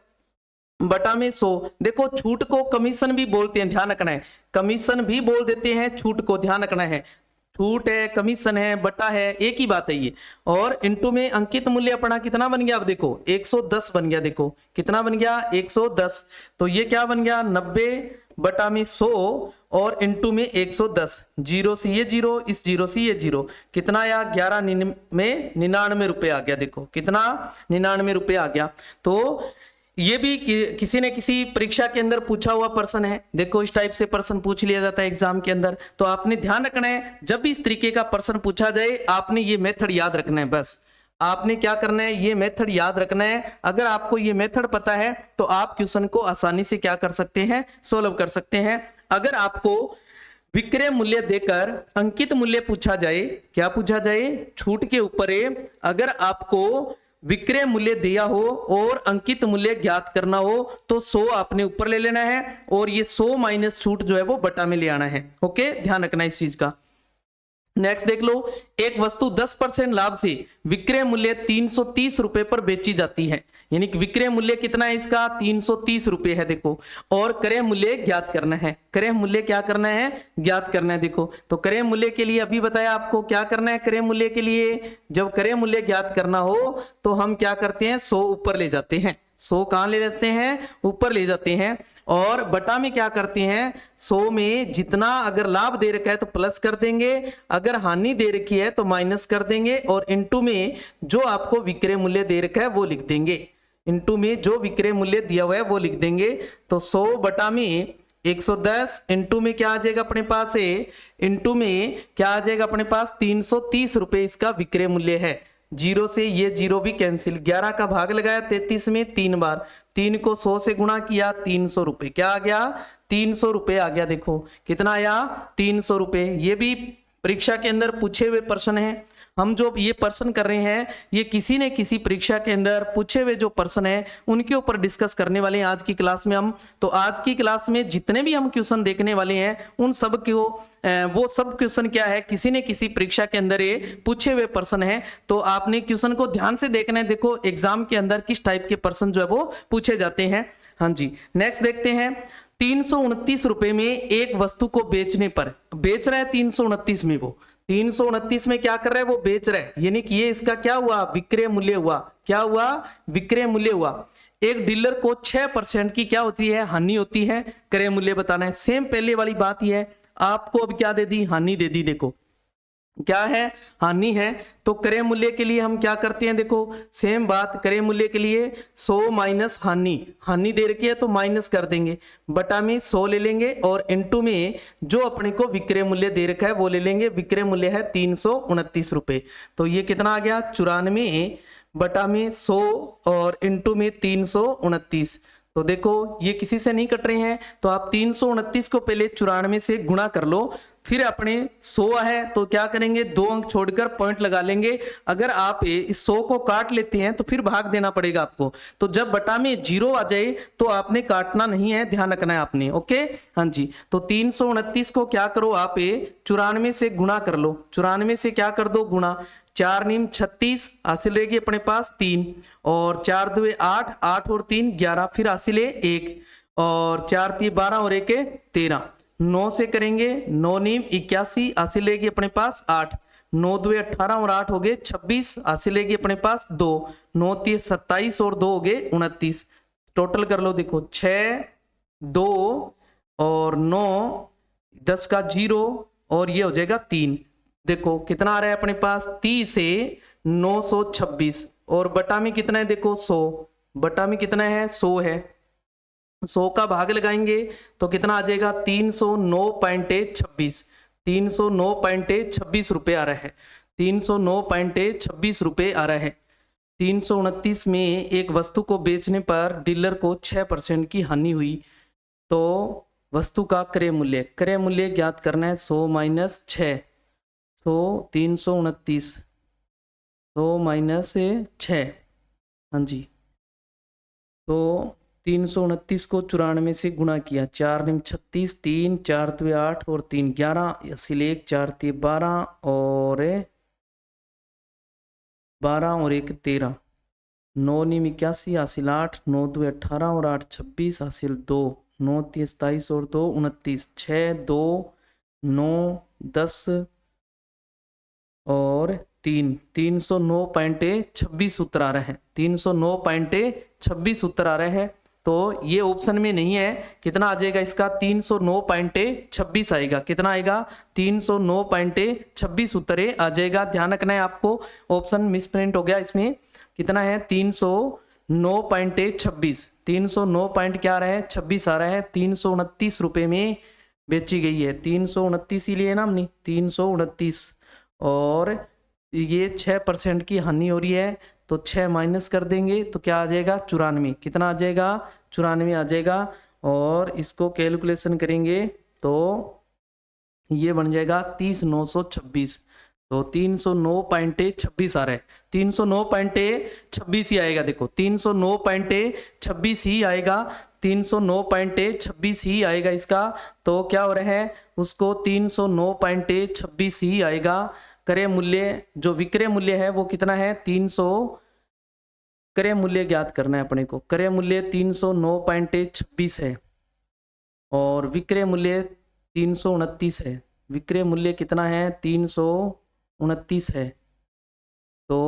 बटा में 100। देखो छूट को कमीशन भी बोलते हैं, ध्यान रखना है, कमीशन भी बोल देते हैं छूट को, ध्यान रखना है। छूट है, कमीशन है, बटा है, एक ही बात है ये। और इंटू में अंकित मूल्य अपना कितना बन गया, अब देखो 110 बन गया। देखो कितना बन गया 110, तो ये क्या बन गया 90 बटा में 100 और इंटू में 110, 0 से ये 0, इस 0 से ये 0, कितना आया 99 रुपए आ गया। देखो कितना 99 रुपए आ गया। तो ये भी किसी न किसी परीक्षा के अंदर पूछा हुआ प्रश्न है। देखो इस टाइप से प्रश्न पूछ लिया जाता है एग्जाम के अंदर, तो आपने ध्यान रखना है जब भी इस तरीके का प्रश्न पूछा जाए आपने ये मेथड याद रखना है। बस आपने क्या करना है, ये मेथड याद रखना है। अगर आपको ये मेथड पता है तो आप क्वेश्चन को आसानी से क्या कर सकते हैं, सोल्व कर सकते हैं। अगर आपको विक्रय मूल्य देकर अंकित मूल्य पूछा जाए, क्या पूछा जाए, छूट के ऊपर अगर आपको विक्रय मूल्य दिया हो और अंकित मूल्य ज्ञात करना हो तो 100 आपने ऊपर ले लेना है और ये 100 माइनस छूट जो है वो बटा में ले आना है। ओके ध्यान रखना इस चीज का। नेक्स्ट देख लो, एक वस्तु 10% लाभ से विक्रय मूल्य 330 रुपए पर बेची जाती है, यानी कि विक्रय मूल्य कितना है इसका 330 रुपए है देखो, और क्रय मूल्य ज्ञात करना है। क्रय मूल्य क्या करना है, ज्ञात करना है। देखो तो क्रय मूल्य के लिए अभी बताया आपको क्या करना है। क्रय मूल्य के लिए जब क्रय मूल्य ज्ञात करना हो तो हम क्या करते हैं, 100 ऊपर ले जाते हैं। 100 कहां ले जाते हैं, ऊपर ले जाते हैं, और बटा में क्या करते हैं, 100 में जितना अगर लाभ दे रखा है तो प्लस कर देंगे, अगर हानि दे रखी है तो माइनस कर देंगे, और इनटू में जो आपको विक्रय मूल्य दे रखा है वो लिख देंगे। इनटू में जो विक्रय मूल्य दिया हुआ है वो लिख देंगे। तो 100 बटा में 110, इनटू में क्या आ जाएगा अपने पास है, इनटू में क्या आ जाएगा अपने पास 330 रुपए इसका विक्रय मूल्य है। जीरो से ये जीरो भी कैंसिल, 11 का भाग लगाया 33 में 3 बार, 3 को 100 से गुणा किया, 300 रुपए क्या आ गया, 300 रुपए आ गया। देखो कितना आया, 300 रुपए। ये भी परीक्षा के अंदर पूछे हुए प्रश्न है। हम जो ये प्रश्न कर रहे हैं ये किसी न किसी परीक्षा के अंदर पूछे हुए जो प्रश्न है उनके ऊपर डिस्कस करने वाले हैं आज की क्लास में हम। तो आज की क्लास में जितने भी हम क्वेश्चन देखने वाले हैं उन सब को वो सब क्वेश्चन क्या है, किसी न किसी परीक्षा के अंदर ये पूछे हुए प्रश्न है। तो आपने क्वेश्चन को ध्यान से देखना है। देखो एग्जाम के अंदर किस टाइप के प्रश्न जो है वो पूछे जाते हैं। हाँ जी, नेक्स्ट देखते हैं। 329 रुपए में एक वस्तु को बेचने पर, बेच रहा है 329 में, वो 329 में क्या कर रहा है, वो बेच रहा है, यानी कि ये इसका क्या हुआ, विक्रय मूल्य हुआ। क्या हुआ, विक्रय मूल्य हुआ। एक डीलर को 6% की क्या होती है, हानि होती है। क्रय मूल्य बताना है। सेम पहले वाली बात ही है, आपको अब क्या दे दी, हानि दे दी। देखो क्या है, हानि है। तो क्रय मूल्य के लिए हम क्या करते हैं, देखो सेम बात, क्रय मूल्य के लिए 100 माइनस हानि, हानि दे रखी है तो माइनस कर देंगे, बटा में 100 ले लेंगे, और इनटू में जो अपने को विक्रय मूल्य दे रखा है वो ले लेंगे। विक्रय मूल्य है 329 रुपए। तो ये कितना आ गया, 94 बटा में 100 और इनटू में 329। तो देखो ये किसी से नहीं कट रहे हैं, तो आप 329 को पहले 94 से गुणा कर लो, फिर अपने 100 है तो क्या करेंगे, 2 अंक छोड़कर पॉइंट लगा लेंगे। अगर आप इस 100 को काट लेते हैं तो फिर भाग देना पड़ेगा आपको। तो जब बटा में 0 आ जाए तो आपने काटना नहीं है, ध्यान रखना है आपने। ओके हाँ जी, तो 329 को क्या करो आप 94 से गुणा कर लो। 94 से क्या कर दो, गुणा। 4 नीम 36, हासिल रहेगी अपने पास 3, और 4 दुए 8, 8 और 3 11, फिर हासिल है 1, और 4 3 12 और 1 13। 9 से करेंगे, 9 नीम 81, हासिल रहेगी अपने पास 8, 9 दुए 18 और 8 हो गए 26, हासिल रहेगी अपने पास 2, 9 3 27 और 2 हो गए 29। टोटल कर लो, देखो 6 2 और 9 10 का 0 और ये हो जाएगा 3। देखो कितना आ रहा है अपने पास, 30 से 926, और बटा में कितना है, देखो 100, बटा में कितना है, 100 है। 100 का भाग लगाएंगे तो कितना आ जाएगा, 309.26, 309.26 रुपए आ रहा है, 309.26 रुपए आ रहा है। 329 में एक वस्तु को बेचने पर डीलर को 6% की हानि हुई, तो वस्तु का क्रय मूल्य, क्रय मूल्य ज्ञात करना है। 100 माइनस 6, 100 329, 100 माइनस 6, हाँ जी। तो 329 को 94 से गुणा किया, 4 निम 36, 3 4 2 8 और 3 11, हासिल 1, 4 3 12 और 1 13, 9 निम 81, हासिल 8, 9 2 18 और 8 26, हासिल 2, 9 3 27 और 2 29, 6 2 9 10 और 3, 309.26 उत्तर आ रहा है, 309.26 उत्तर आ रहा है। तो ये ऑप्शन में नहीं है, कितना आ जाएगा इसका, 309.26 आएगा। कितना आएगा, 309.26 उत्तर आ जाएगा। ध्यान रखना है आपको, ऑप्शन मिसप्रिंट हो गया इसमें। कितना है, 309.26, 309 क्या आ रहा है, 26 आ रहा है। 329 रुपए में बेची गई है, 329 ही लिए ना हमने, 329, और ये 6% की हानि हो रही है, तो 6 माइनस कर देंगे तो क्या आ जाएगा, 94। कितना आ जाएगा, 94 आ जाएगा। और इसको कैलकुलेशन करेंगे तो ये बन जाएगा 30,926। तो 309.26 आ रहा है, 309.26 ही आएगा। देखो 309.26 ही आएगा, 309.26 ही आएगा इसका। तो क्या हो रहा है, उसको 309.26 ही आएगा। क्रय मूल्य जो विक्रय मूल्य है वो कितना है, 300। क्रय मूल्य ज्ञात करना है अपने को। क्रय मूल्य 309.26 है और विक्रय मूल्य 329 है। विक्रय मूल्य कितना है, 329 है। तो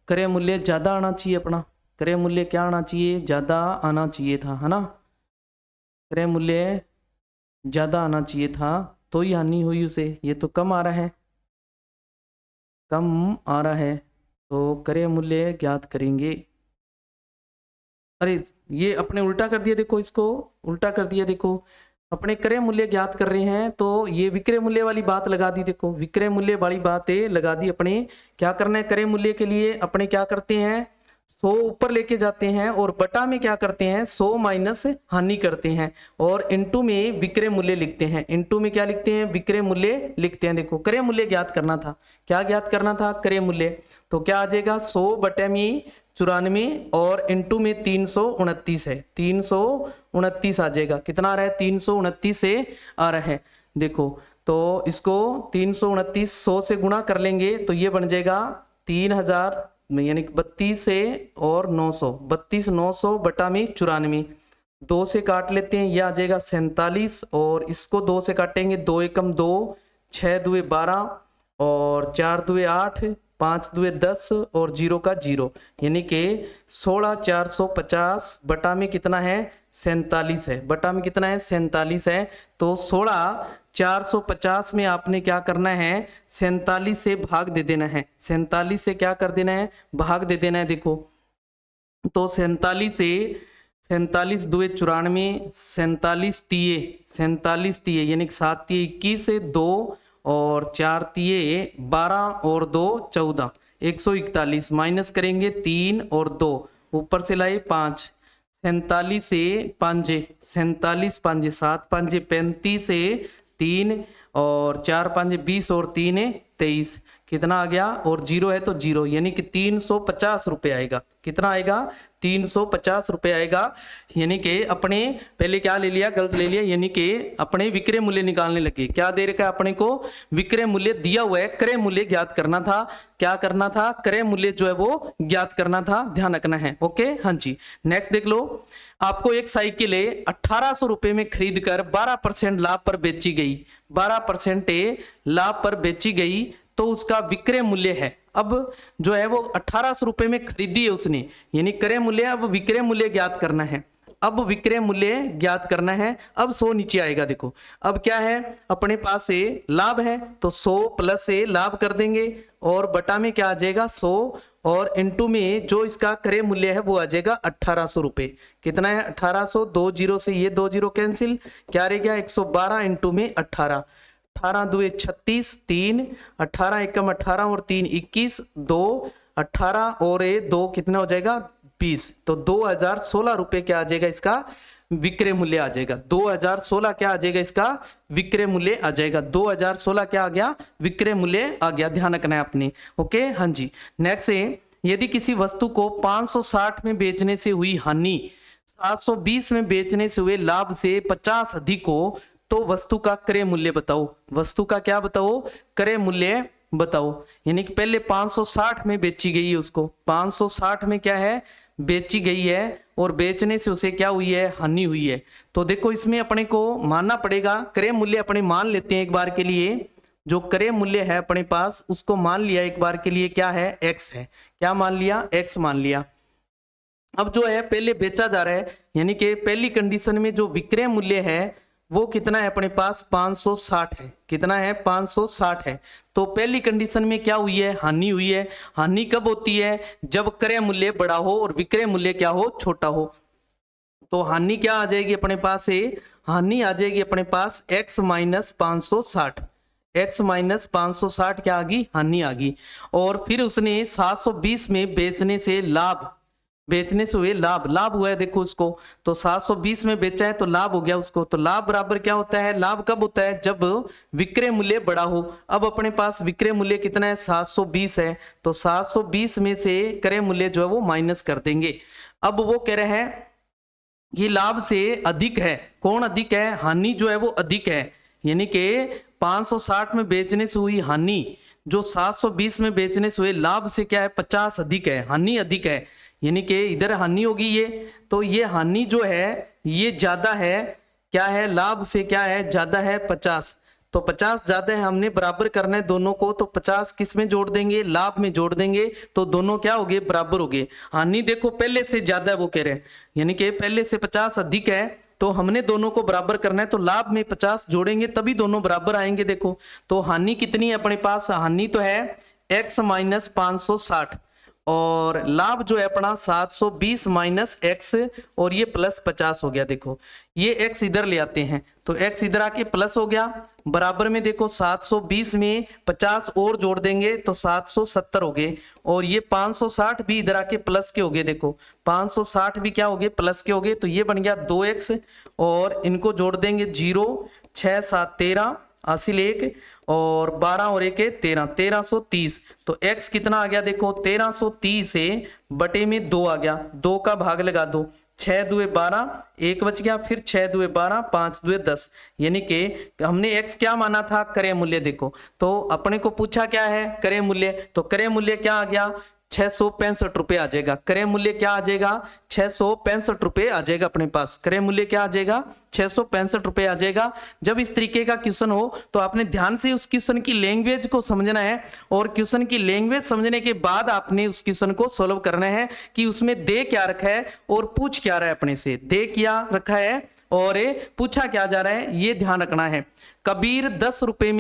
क्रय मूल्य ज़्यादा आना चाहिए अपना। क्रय मूल्य क्या आना चाहिए, ज़्यादा आना चाहिए था, है ना। क्रय मूल्य ज़्यादा आना चाहिए था तो ही हानि हुई उसे। ये तो कम आ रहा है, कम आ रहा है, तो क्रय मूल्य ज्ञात करेंगे। अरे ये अपने उल्टा कर दिया, देखो इसको उल्टा कर दिया। देखो अपने क्रय मूल्य ज्ञात कर रहे हैं तो ये विक्रय मूल्य वाली बात लगा दी। देखो विक्रय मूल्य वाली बात लगा दी। अपने क्या करना है, क्रय मूल्य के लिए अपने क्या करते हैं, 100 ऊपर लेके जाते हैं और बटा में क्या करते हैं, 100 माइनस हानि करते हैं और इनटू में विक्रय मूल्य लिखते हैं। इनटू में क्या लिखते हैं, विक्रय मूल्य लिखते हैं। देखो क्रय मूल्य ज्ञात करना था, क्या ज्ञात करना था, क्रय मूल्य। तो क्या आ जाएगा, 100 बटे में 94 और इनटू में 329 है, 329 आ जाएगा। कितना आ रहा है, 329 से आ रहा है। देखो तो इसको 329 100 से गुणा कर लेंगे तो ये बन जाएगा 3000, यानी 32 से और 900, 32 900 बटा में 94, 2 से काट लेते हैं, ये आ जाएगा 47 और इसको 2 से काटेंगे, 2 एकम 2, 6 दुए 12 और 4 दुए 8, 5 दुए 10 और 0 का 0, यानी कि 16,450 बटा में कितना है, 47 है। बटा में कितना है, 47 है। तो 16,450 में आपने क्या करना है, 47 से भाग दे देना है। 47 से क्या कर देना है, भाग दे देना है। देखो तो 47 से 47 दुए 94, 47 तिये यानी 7 तिये 21, 2 और 4 तिये 12 और 2 14, 141 माइनस करेंगे 3 और 2, ऊपर से लाए 5, 47 से 5, 47 5 7 5 35 से 3 और 4 5 20 और 3 23, कितना आ गया, और 0 है तो 0, यानी कि 350 रुपये आएगा। कितना आएगा, 350 रुपये आएगा। यानी कि अपने पहले क्या ले लिया, गलत ले लिया, यानी कि अपने विक्रय मूल्य निकालने लगे। क्या दे रखा है अपने को, विक्रय मूल्य दिया हुआ है, क्रय मूल्य ज्ञात करना था। क्या करना था, क्रय मूल्य जो है वो ज्ञात करना था, ध्यान रखना है। ओके हाँ जी, नेक्स्ट देख लो। आपको एक साइकिल 1800 रुपये में खरीद कर 12% लाभ पर बेची गई, 12% लाभ पर बेची गई तो उसका विक्रय मूल्य है। अब जो है वो 1800 रुपये में खरीदी है उसने, यानी क्रय मूल्य। अब विक्रय मूल्य ज्ञात करना है, अब विक्रय मूल्य ज्ञात करना है। अब 100 नीचे आएगा। देखो अब क्या है, अपने पास लाभ है तो 100 प्लस लाभ कर देंगे और बटा में क्या आ जाएगा, 100 और इनटू में जो इसका क्रय मूल्य है वो आ जाएगा 1800 रुपये। कितना है, 1800, 2 0 से ये 2 0 कैंसिल, क्या रह गया, 112 इनटू में 18, 18 दुए 36, 3, 18 एकम 18 और 3 21, 2 18 और 2 कितना हो जाएगा, 20। तो 2016 रुपये क्या आ जाएगा, इसका विक्रय मूल्य आ जाएगा। 2016 क्या आ जाएगा, इसका विक्रय मूल्य आ जाएगा। 2016 क्या आ गया, विक्रय मूल्य आ गया। ध्यान रखना है अपने। ओके हाँ जी, नेक्स्ट है, यदि किसी वस्तु को 560 में बेचने से हुई हानि 720 में बेचने से हुए लाभ से 50 अधिक हो तो वस्तु का क्रय मूल्य बताओ। वस्तु का क्या बताओ, क्रय मूल्य बताओ। यानी कि पहले 560 में बेची गई है, उसको 560 में क्या है, बेची गई है और बेचने से उसे क्या हुई है, हानि हुई है। तो देखो इसमें अपने को मानना पड़ेगा, क्रय मूल्य अपने मान लेते हैं एक बार के लिए। जो क्रय मूल्य है अपने पास उसको मान लिया एक बार के लिए, क्या है, x है। क्या मान लिया, x मान लिया। अब जो है पहले बेचा जा रहा है, यानी कि पहली कंडीशन में जो विक्रय मूल्य है वो कितना है अपने पास, 560 है। कितना है, 560 है। तो पहली कंडीशन में क्या हुई है, हानि हुई है। हानि कब होती है, जब क्रय मूल्य बड़ा हो और विक्रय मूल्य क्या हो, छोटा हो। तो हानि क्या आ जाएगी अपने पास, हानि आ जाएगी अपने पास x माइनस 560, x माइनस 560 क्या आ गई, हानि आ गई। और फिर उसने 720 में बेचने से लाभ बेचने से हुए लाभ, लाभ हुआ है देखो उसको, तो 720 में बेचा है तो लाभ हो गया उसको। तो लाभ बराबर क्या होता है, लाभ कब होता है, जब विक्रय मूल्य बड़ा हो। अब अपने पास विक्रय मूल्य कितना है, 720 है, तो 720 में से क्रय मूल्य जो है वो माइनस कर देंगे। अब वो कह रहे हैं ये लाभ से अधिक है, कौन अधिक है, हानि जो है वो अधिक है, यानी कि 560 में बेचने से हुई हानि जो 720 में बेचने से हुए लाभ से क्या है, 50 अधिक है, हानि अधिक है, यानी कि इधर हानि होगी ये, तो ये हानि जो है ये ज्यादा है, क्या है, लाभ से क्या है, ज्यादा है 50, तो 50 ज्यादा है, हमने बराबर करना है दोनों को, तो 50 किस में जोड़ देंगे, लाभ में जोड़ देंगे, तो दोनों क्या हो गए, बराबर हो गए। हानि देखो पहले से ज्यादा है वो कह रहे हैं, यानी कि पहले से 50 अधिक है, तो हमने दोनों को बराबर करना है, तो लाभ में 50 जोड़ेंगे तभी दोनों बराबर आएंगे। देखो तो हानि कितनी है अपने पास, हानि तो है x माइनस 560 और लाभ जो है अपना 720 माइनस एक्स और ये प्लस 50 हो गया। देखो ये x इधर ले आते हैं तो x इधर आके प्लस हो गया, बराबर में देखो 720 में 50 और जोड़ देंगे तो 770 हो गए, और ये 560 भी इधर आके प्लस के हो गए, देखो 560 भी क्या हो गए, प्लस के हो गए, तो ये बन गया 2x और इनको जोड़ देंगे 0 6 7 13 हासिल 1 और 12 और 1 13 1330, तो x कितना आ गया देखो 1330 से बटे में 2 आ गया, 2 का भाग लगा दो, 6 दुए 12 1 बच गया, फिर 6 दुए 12 5 दुए 10, यानी कि हमने x क्या माना था, क्रय मूल्य। देखो तो अपने को पूछा क्या है, क्रय मूल्य, तो क्रय मूल्य क्या आ गया 665 रुपए आ जाएगा, क्रय मूल्य क्या आ जाएगा 665 रुपए आ जाएगा अपने पास, क्रय मूल्य क्या आ जाएगा 665 रुपए आ जाएगा। जब इस तरीके का क्वेश्चन हो तो आपने ध्यान से उस क्वेश्चन की लैंग्वेज को समझना है, और क्वेश्चन की लैंग्वेज समझने के बाद आपने उस क्वेश्चन को सॉल्व करना है कि उसमें दे क्या रखा है और पूछ क्या रहा है, अपने से दे क्या रखा है और पूछा क्या जा रहा है, ये ध्यान रखना है। कबीर 10 रुपए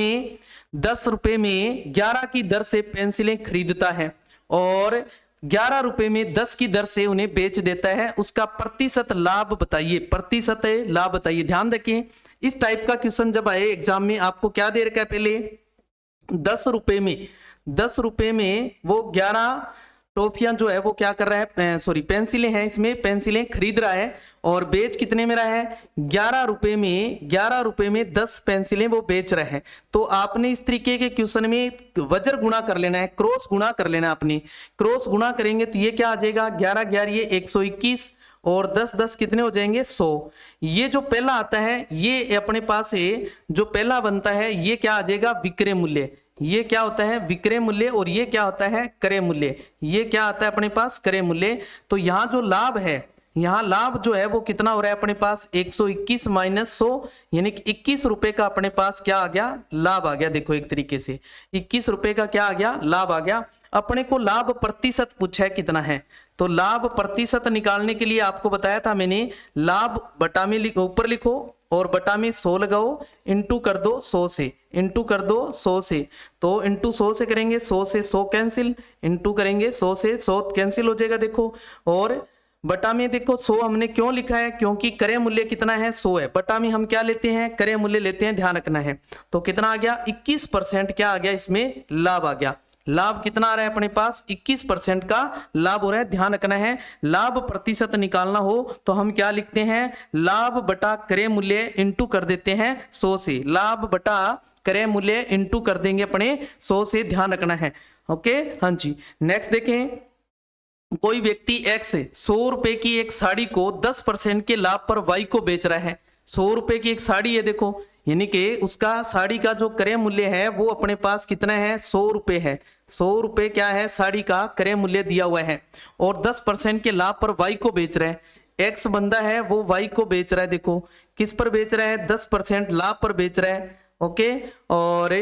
में 11 की दर से पेंसिलें खरीदता है और 11 रुपए में 10 की दर से उन्हें बेच देता है, उसका प्रतिशत लाभ बताइए, प्रतिशत लाभ बताइए। ध्यान रखिए इस टाइप का क्वेश्चन जब आए एग्जाम में आपको क्या दे रखा है, पहले 10 रुपए में वो 11 टॉफियां जो है वो क्या कर रहा है, सॉरी पेंसिलें हैं, इसमें पेंसिलें खरीद रहा है और बेच कितने में रहा है 11 रुपए में 10 पेंसिलें वो बेच रहे हैं। तो आपने इस तरीके के क्वेश्चन में वज्र गुणा कर लेना है, क्रॉस गुणा कर लेना है, आपने क्रॉस गुणा करेंगे तो ये क्या आ जाएगा 11 11 ये 121 और 10 10 कितने हो जाएंगे 100। ये जो पहला आता है ये अपने पास है, जो पहला बनता है ये क्या आ जाएगा विक्रय मूल्य, ये क्या होता है विक्रय मूल्य, और ये क्या होता है क्रय मूल्य, ये क्या आता है अपने पास क्रय मूल्य। तो यहाँ जो लाभ है, यहाँ लाभ जो है वो कितना हो रहा है अपने पास 121 माइनस 100, यानी कि 21 रुपए का अपने पास क्या आ गया, लाभ आ गया। देखो एक तरीके से 21 रुपए का क्या आ गया, लाभ आ गया। अपने को लाभ प्रतिशत पूछा है कितना है, तो लाभ प्रतिशत निकालने के लिए आपको बताया था मैंने, लाभ बटा में ऊपर लिखो और बटा में 100 लगाओ, इंटू कर दो 100 से, इंटू कर दो 100 से, तो इंटू 100 से करेंगे 100 से 100 कैंसिल, इंटू करेंगे 100 से 100 कैंसिल हो जाएगा। देखो और बटा में देखो 100 हमने क्यों लिखा है, क्योंकि क्रय मूल्य कितना है 100 है, बटा में हम क्या लेते हैं क्रय मूल्य लेते हैं, ध्यान रखना है। तो कितना आ गया 21% क्या आ गया, इसमें लाभ आ गया। लाभ कितना आ रहा है अपने पास 21% का लाभ हो रहा है, ध्यान रखना है। लाभ प्रतिशत निकालना हो तो हम क्या लिखते हैं, लाभ बटा क्रय मूल्य इंटू कर देते हैं 100 से, लाभ बटा क्रय मूल्य इंटू कर देंगे अपने 100 से, ध्यान रखना है। ओके हाँ जी, नेक्स्ट देखें। कोई व्यक्ति x 100 रुपए की एक साड़ी को 10% के लाभ पर y को बेच रहा है। 100 रुपए की एक साड़ी है देखो, यानी कि उसका साड़ी का जो क्रय मूल्य है वो अपने पास कितना है 100 रुपए है, 100 रुपए क्या है साड़ी का क्रय मूल्य दिया हुआ है, और 10% के लाभ पर y को बेच रहा है। x बंदा है वो y को बेच रहा है, देखो किस पर बेच रहा है 10% लाभ पर बेच रहा है, ओके, और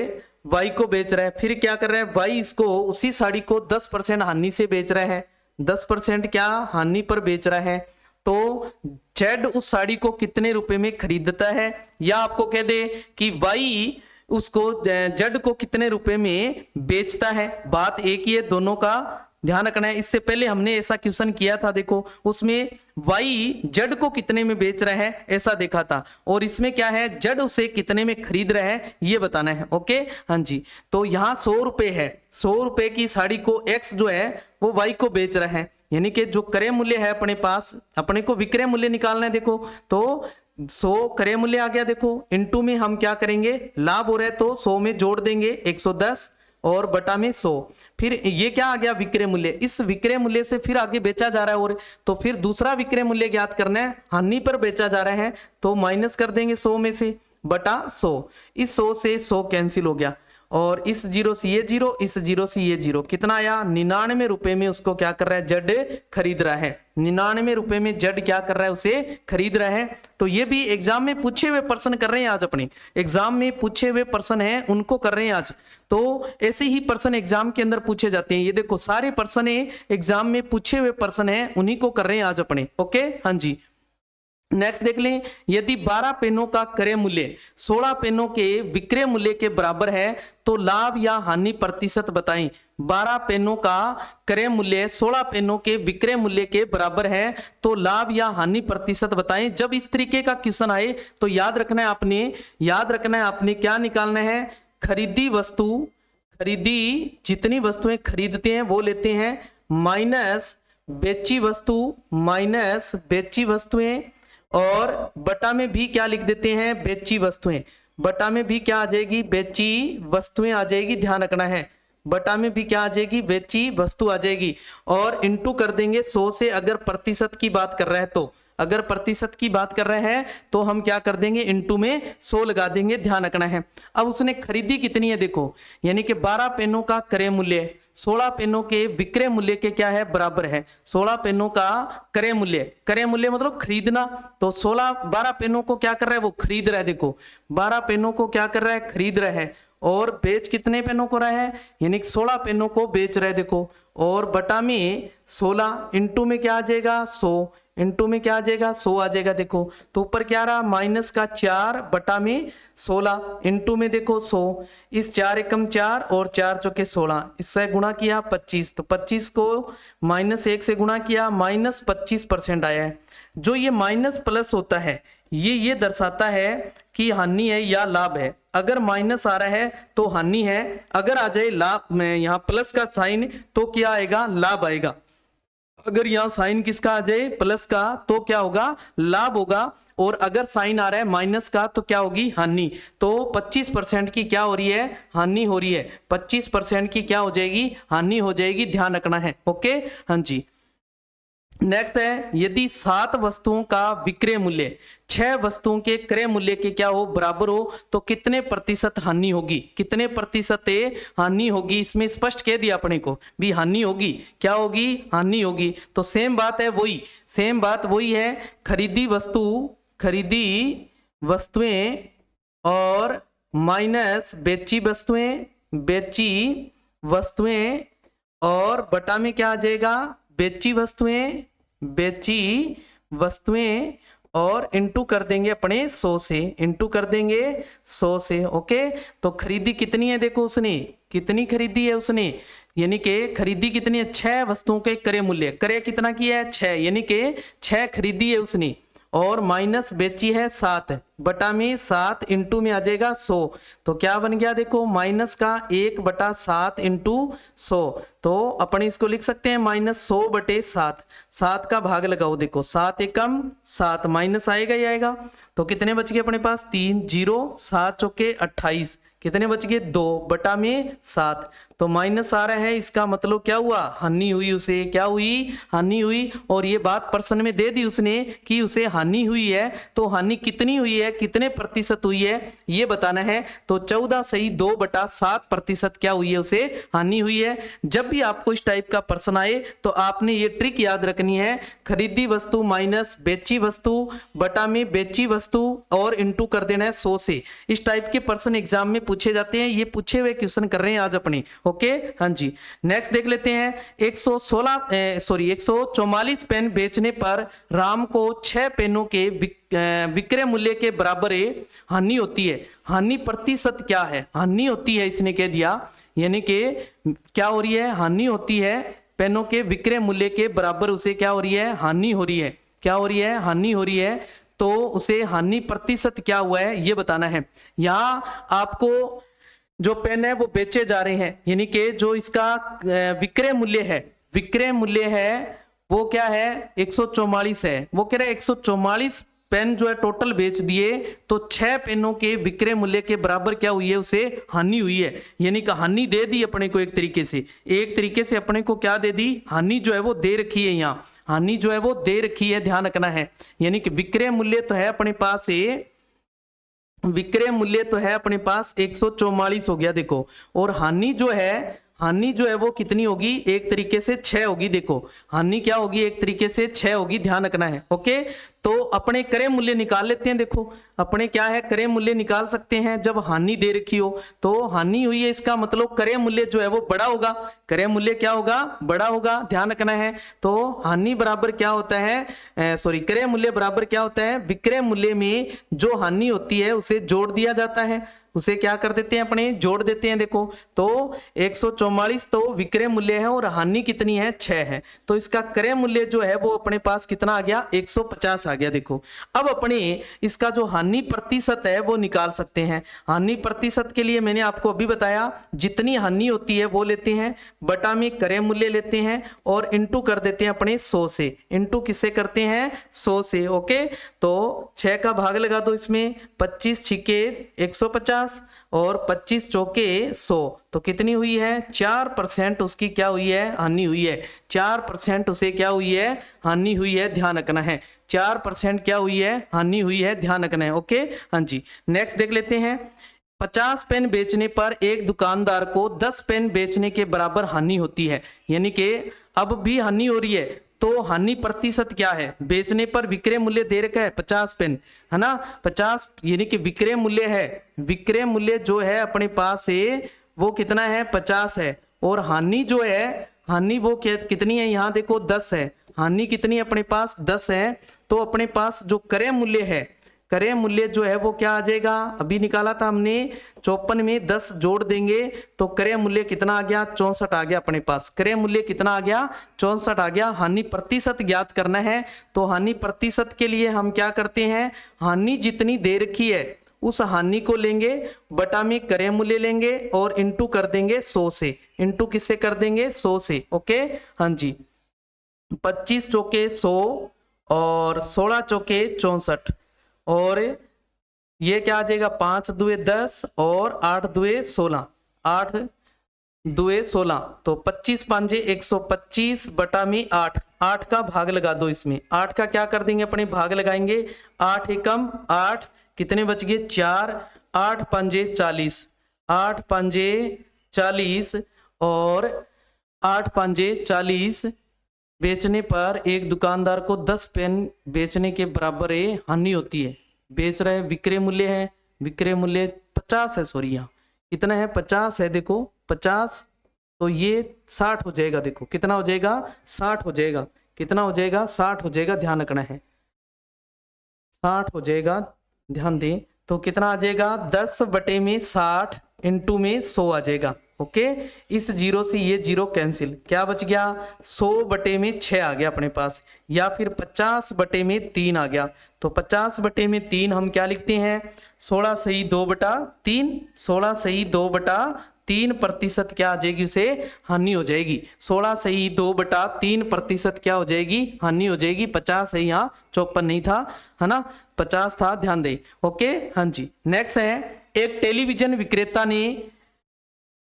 y को बेच रहा है। फिर क्या कर रहा है y इसको उसी साड़ी को 10% हानि से बेच रहा है, 10% क्या हानि पर बेच रहा है। तो जेड उस साड़ी को कितने रुपए में खरीदता है, या आपको कह दे कि वाई उसको जेड को कितने रुपए में बेचता है, बात एक ही है, दोनों का ध्यान रखना है। इससे पहले हमने ऐसा क्वेश्चन किया था, देखो उसमें वाई जेड को कितने में बेच रहा है ऐसा देखा था, और इसमें क्या है जेड उसे कितने में खरीद रहा है ये बताना है। ओके हाँ जी, तो यहाँ 100 रुपए है, 100 रुपए की साड़ी को एक्स जो है वो वाई को बेच रहा है, यानी कि जो क्रय मूल्य है अपने पास, अपने को विक्रय मूल्य निकालना है। देखो तो 100 क्रय मूल्य आ गया, देखो इनटू में हम क्या करेंगे, लाभ हो रहा है तो 100 में जोड़ देंगे 110 और बटा में 100, फिर ये क्या आ गया विक्रय मूल्य। इस विक्रय मूल्य से फिर आगे बेचा जा रहा है, और तो फिर दूसरा विक्रय मूल्य ज्ञात करना है, हानि पर बेचा जा रहा है तो माइनस कर देंगे 100 में से बटा 100। इस 100 से 100 कैंसिल हो गया, और इस 0 से ये 0, इस 0 से ये 0, कितना आया 99 रुपए में उसको क्या कर रहा है, जड खरीद रहा है। 99 रुपए में जड क्या कर रहा है, उसे खरीद रहा है। तो ये भी एग्जाम में पूछे हुए प्रश्न कर रहे हैं आज, अपने एग्जाम में पूछे हुए प्रश्न हैं उनको कर रहे हैं आज। तो ऐसे ही प्रश्न एग्जाम के अंदर पूछे जाते हैं। ये देखो सारे प्रश्न एग्जाम में पूछे हुए प्रश्न हैं, उन्हीं को कर रहे हैं आज अपने। ओके हाँ जी, नेक्स्ट देख लें, यदि 12 पेनों का क्रय मूल्य 16 पेनों के विक्रय मूल्य के बराबर है तो लाभ या हानि प्रतिशत बताएं। 12 पेनों का क्रय मूल्य 16 पेनों के विक्रय मूल्य के बराबर है तो लाभ या हानि प्रतिशत बताएं। जब इस तरीके का क्वेश्चन आए तो याद रखना है आपने क्या निकालना है, खरीदी वस्तु, खरीदी जितनी वस्तुएं खरीदते हैं वो लेते हैं, माइनस बेची वस्तुएं, और बटा में भी क्या लिख देते हैं, बेची वस्तुएं। बटा में भी क्या आ जाएगी, बेची वस्तुएं आ जाएगी, ध्यान रखना है। बटा में भी क्या आ जाएगी, बेची वस्तु आ जाएगी, और इनटू कर देंगे 100 से। अगर प्रतिशत की बात कर रहा है तो, अगर प्रतिशत की बात कर रहे हैं तो हम क्या कर देंगे, इनटू में 100 लगा देंगे, ध्यान रखना है। अब उसने खरीदी कितनी है देखो, यानी कि 12 पेनों का क्रय मूल्य 16 पेनों के विक्रय मूल्य के क्या है, बराबर है। 16 पेनों का क्रय मूल्य मतलब खरीदना, तो 12 पेनों को क्या कर रहा है, वो खरीद रहा है। देखो 12 पेनों को क्या कर रहा है, खरीद रहा है, और बेच कितने पेनों को रहा है, यानी 16 पेनों को बेच रहा है। देखो और बटा में 16, इनटू में क्या आ जाएगा 100, इनटू में क्या आ जाएगा 100 आ जाएगा। देखो तो ऊपर क्या रहा, माइनस का 4 बटा में 16, इनटू में देखो 100, इस 4 एकम 4 और 4 चौके 16, इससे गुणा किया 25, तो 25 को -1 से गुणा किया, -25% आया है। जो ये माइनस प्लस होता है ये दर्शाता है कि हानि है या लाभ है। अगर माइनस आ रहा है तो हानि है, अगर आ जाए लाभ में यहाँ प्लस का साइन तो क्या आएगा, लाभ आएगा। अगर यहाँ साइन किसका आ जाए, प्लस का, तो क्या होगा, लाभ होगा। और अगर साइन आ रहा है माइनस का तो क्या होगी, हानि। तो 25% की क्या हो रही है, हानि हो रही है। 25% की क्या हो जाएगी, हानि हो जाएगी, ध्यान रखना है। ओके हाँ जी, नेक्स्ट है, यदि 7 वस्तुओं का विक्रय मूल्य 6 वस्तुओं के क्रय मूल्य के क्या हो, बराबर हो, तो कितने प्रतिशत हानि होगी, कितने प्रतिशत हानि होगी। इसमें स्पष्ट कह दिया अपने को भी हानि होगी, क्या होगी, हानि होगी। तो सेम बात वही है, खरीदी वस्तुएं और माइनस बेची वस्तुएं, और बटा में क्या आ जाएगा, बेची वस्तुएं, और इनटू कर देंगे अपने 100 से, ओके। तो खरीदी कितनी है, देखो उसने कितनी खरीदी है उसने, यानी कि खरीदी कितनी है, 6 वस्तुओं के क्रय मूल्य, क्रय कितना किया है 6, यानी कि 6 खरीदी है उसने, और माइनस बेची है 7 बटा में 7, इनटू में आ जाएगा 100, तो क्या बन गया देखो, माइनस का 1/7 इंटू 100, तो अपन इसको लिख सकते हैं -100/7। 7 का भाग लगाओ, देखो 7 एकम 7, माइनस आएगा ही आएगा। तो कितने बच गए अपने पास, 3 0, 7 चौके 28, कितने बच गए 2 बटा में 7। तो माइनस आ रहा है, इसका मतलब क्या हुआ, हानि हुई, उसे क्या हुई, हानि हुई। और ये बात प्रश्न में दे दी उसने कि उसे हानि हुई है, तो हानि कितनी हुई है, कितने प्रतिशत हुई है, ये बताना है। तो 14 सही 2/7% क्या हुई है, उसे हानि हुई है। जब भी आपको इस टाइप का प्रश्न आए तो आपने ये ट्रिक याद रखनी है, खरीदी वस्तु माइनस बेची वस्तु बटा में बेची वस्तु और इंटू कर देना है 100 से। इस टाइप के प्रश्न एग्जाम में पूछे जाते हैं, ये पूछे हुए क्वेश्चन कर रहे हैं आज अपने। ओके हाँ जी, नेक्स्ट देख लेते हैं। 144 पेन बेचने पर राम को 6 पेनों के विक्रय मूल्य के बराबर हानि होती है। हानि प्रतिशत क्या है, हानि होती है, इसने कह दिया, यानी कि क्या हो रही है, हानि होती है, पेनों के विक्रय मूल्य के बराबर उसे क्या हो रही है, हानि हो रही है, क्या हो रही है, हानि हो रही है। तो उसे हानि प्रतिशत क्या हुआ है ये बताना है। यहां आपको जो पेन है वो बेचे जा रहे हैं, यानी कि जो इसका विक्रय मूल्य है वो क्या है 144 है। वो कह रहा है 144 पेन जो है टोटल बेच दिए तो 6 पेनों के विक्रय मूल्य के बराबर क्या हुई है, उसे हानि हुई है। यानी कि हानि दे दी अपने को, एक तरीके से अपने को क्या दे दी, हानि जो है वो दे रखी है। यहाँ हानि जो है वो दे रखी है, ध्यान रखना है। यानी कि विक्रय मूल्य तो है अपने पास, विक्रय मूल्य तो है अपने पास 144 हो गया देखो, और हानि जो है वो कितनी होगी, एक तरीके से 6 होगी। देखो हानि क्या होगी, एक तरीके से 6 होगी, ध्यान रखना है। ओके, तो अपने क्रय मूल्य निकाल लेते हैं। देखो अपने क्या है, क्रय मूल्य निकाल सकते हैं जब हानि दे रखी हो। तो हानि हुई है, इसका मतलब क्रय मूल्य जो है वो बड़ा होगा। क्रय मूल्य क्या होगा, बड़ा होगा, ध्यान रखना है। तो हानि बराबर क्या होता है, क्रय मूल्य बराबर क्या होता है, विक्रय मूल्य में जो हानि होती है उसे जोड़ दिया जाता है। उसे क्या कर देते हैं, अपने जोड़ देते हैं। देखो तो 144 तो विक्रय मूल्य है और हानि कितनी है, 6 है। तो इसका क्रय मूल्य जो है वो अपने पास कितना आ गया, 150 आ गया। देखो अब अपने इसका जो हानि प्रतिशत है वो निकाल सकते हैं। हानि प्रतिशत के लिए मैंने आपको अभी बताया, जितनी हानि होती है वो लेते हैं, बटा में क्रय मूल्य लेते हैं और इंटू कर देते हैं अपने 100 से। इंटू किससे करते हैं, 100 से। ओके, तो 6 का भाग लगा दो इसमें, 25 छिके 150 और 25 चौके 100, तो कितनी हुई है, 4% उसकी क्या हुई है, हानि हुई है। 4% उसे क्या हुई है, हानि हुई है, ध्यान रखना है। 4% क्या हुई है, हानि हुई है, ध्यान रखना है। ओके हाँ जी, नेक्स्ट देख लेते हैं। 50 पेन बेचने पर एक दुकानदार को 10 पेन बेचने के बराबर हानि होती है। यानी कि अब भी हानि हो रही है, तो हानि प्रतिशत क्या है, बेचने पर विक्रय मूल्य दे रखा है 50 पेन, है ना, 50 यानी कि विक्रय मूल्य है, विक्रय मूल्य जो है अपने पास है वो कितना है, 50 है। और हानि जो है, हानि वो कितनी है, यहाँ देखो 10 है। हानि कितनी है अपने पास, 10 है। तो अपने पास जो क्रय मूल्य है, क्रय मूल्य जो है वो क्या आ जाएगा, अभी निकाला था हमने, 54 में 10 जोड़ देंगे तो क्रय मूल्य कितना आ गया, 64 आ गया अपने पास। क्रय मूल्य कितना आ गया, 64 आ गया। हानि प्रतिशत ज्ञात करना है, तो हानि प्रतिशत के लिए हम क्या करते हैं, हानि जितनी दे रखी है उस हानि को लेंगे, बटा में क्रय मूल्य लेंगे और इंटू कर देंगे 100 से। इंटू किससे कर देंगे, 100 से। ओके हाँ जी, 25 चौके 100 और 16 चौके 64, और ये क्या आ जाएगा, 5 दुए 10 और 8 दुए 16, 8 दुए 16, तो 25 पांजे 125 बटा में 8, 8 का भाग लगा दो इसमें। 8 का क्या कर देंगे, अपने भाग लगाएंगे, 8 एकम 8, कितने बच गए 4, 8 पांजे 40, 8 पांजे 40 और 8 पांजे 40 बेचने पर एक दुकानदार को 10 पेन बेचने के बराबर हानि होती है। बेच रहे विक्रय मूल्य है, विक्रय मूल्य 50 है, सॉरी यहाँ कितना है, 50 है। देखो 50, तो ये 60 हो जाएगा। देखो कितना हो जाएगा, 60 हो जाएगा। कितना हो जाएगा, 60 हो जाएगा, ध्यान रखना है, 60 हो जाएगा, ध्यान दें। तो कितना आ जाएगा, 10 बटे में 60 इंटू में 100 आ जाएगा। ओके, इस जीरो से ये जीरो कैंसिल, क्या बच गया, 100 बटे में 6 आ गया अपने पास, या फिर 50 बटे में 3 आ गया। तो 50 बटे में 3 हम क्या लिखते हैं, 16 सही 2 बटा 3, 16 सही 2 बटा 3% क्या आ जाएगी, उसे हानि हो जाएगी। 16 सही 2 बटा 3% क्या हो जाएगी, हानि हो जाएगी। 50 है यहाँ, 54 नहीं था, है ना, 50 था, ध्यान दें। ओके हाँ जी, नेक्स्ट है, एक टेलीविजन विक्रेता ने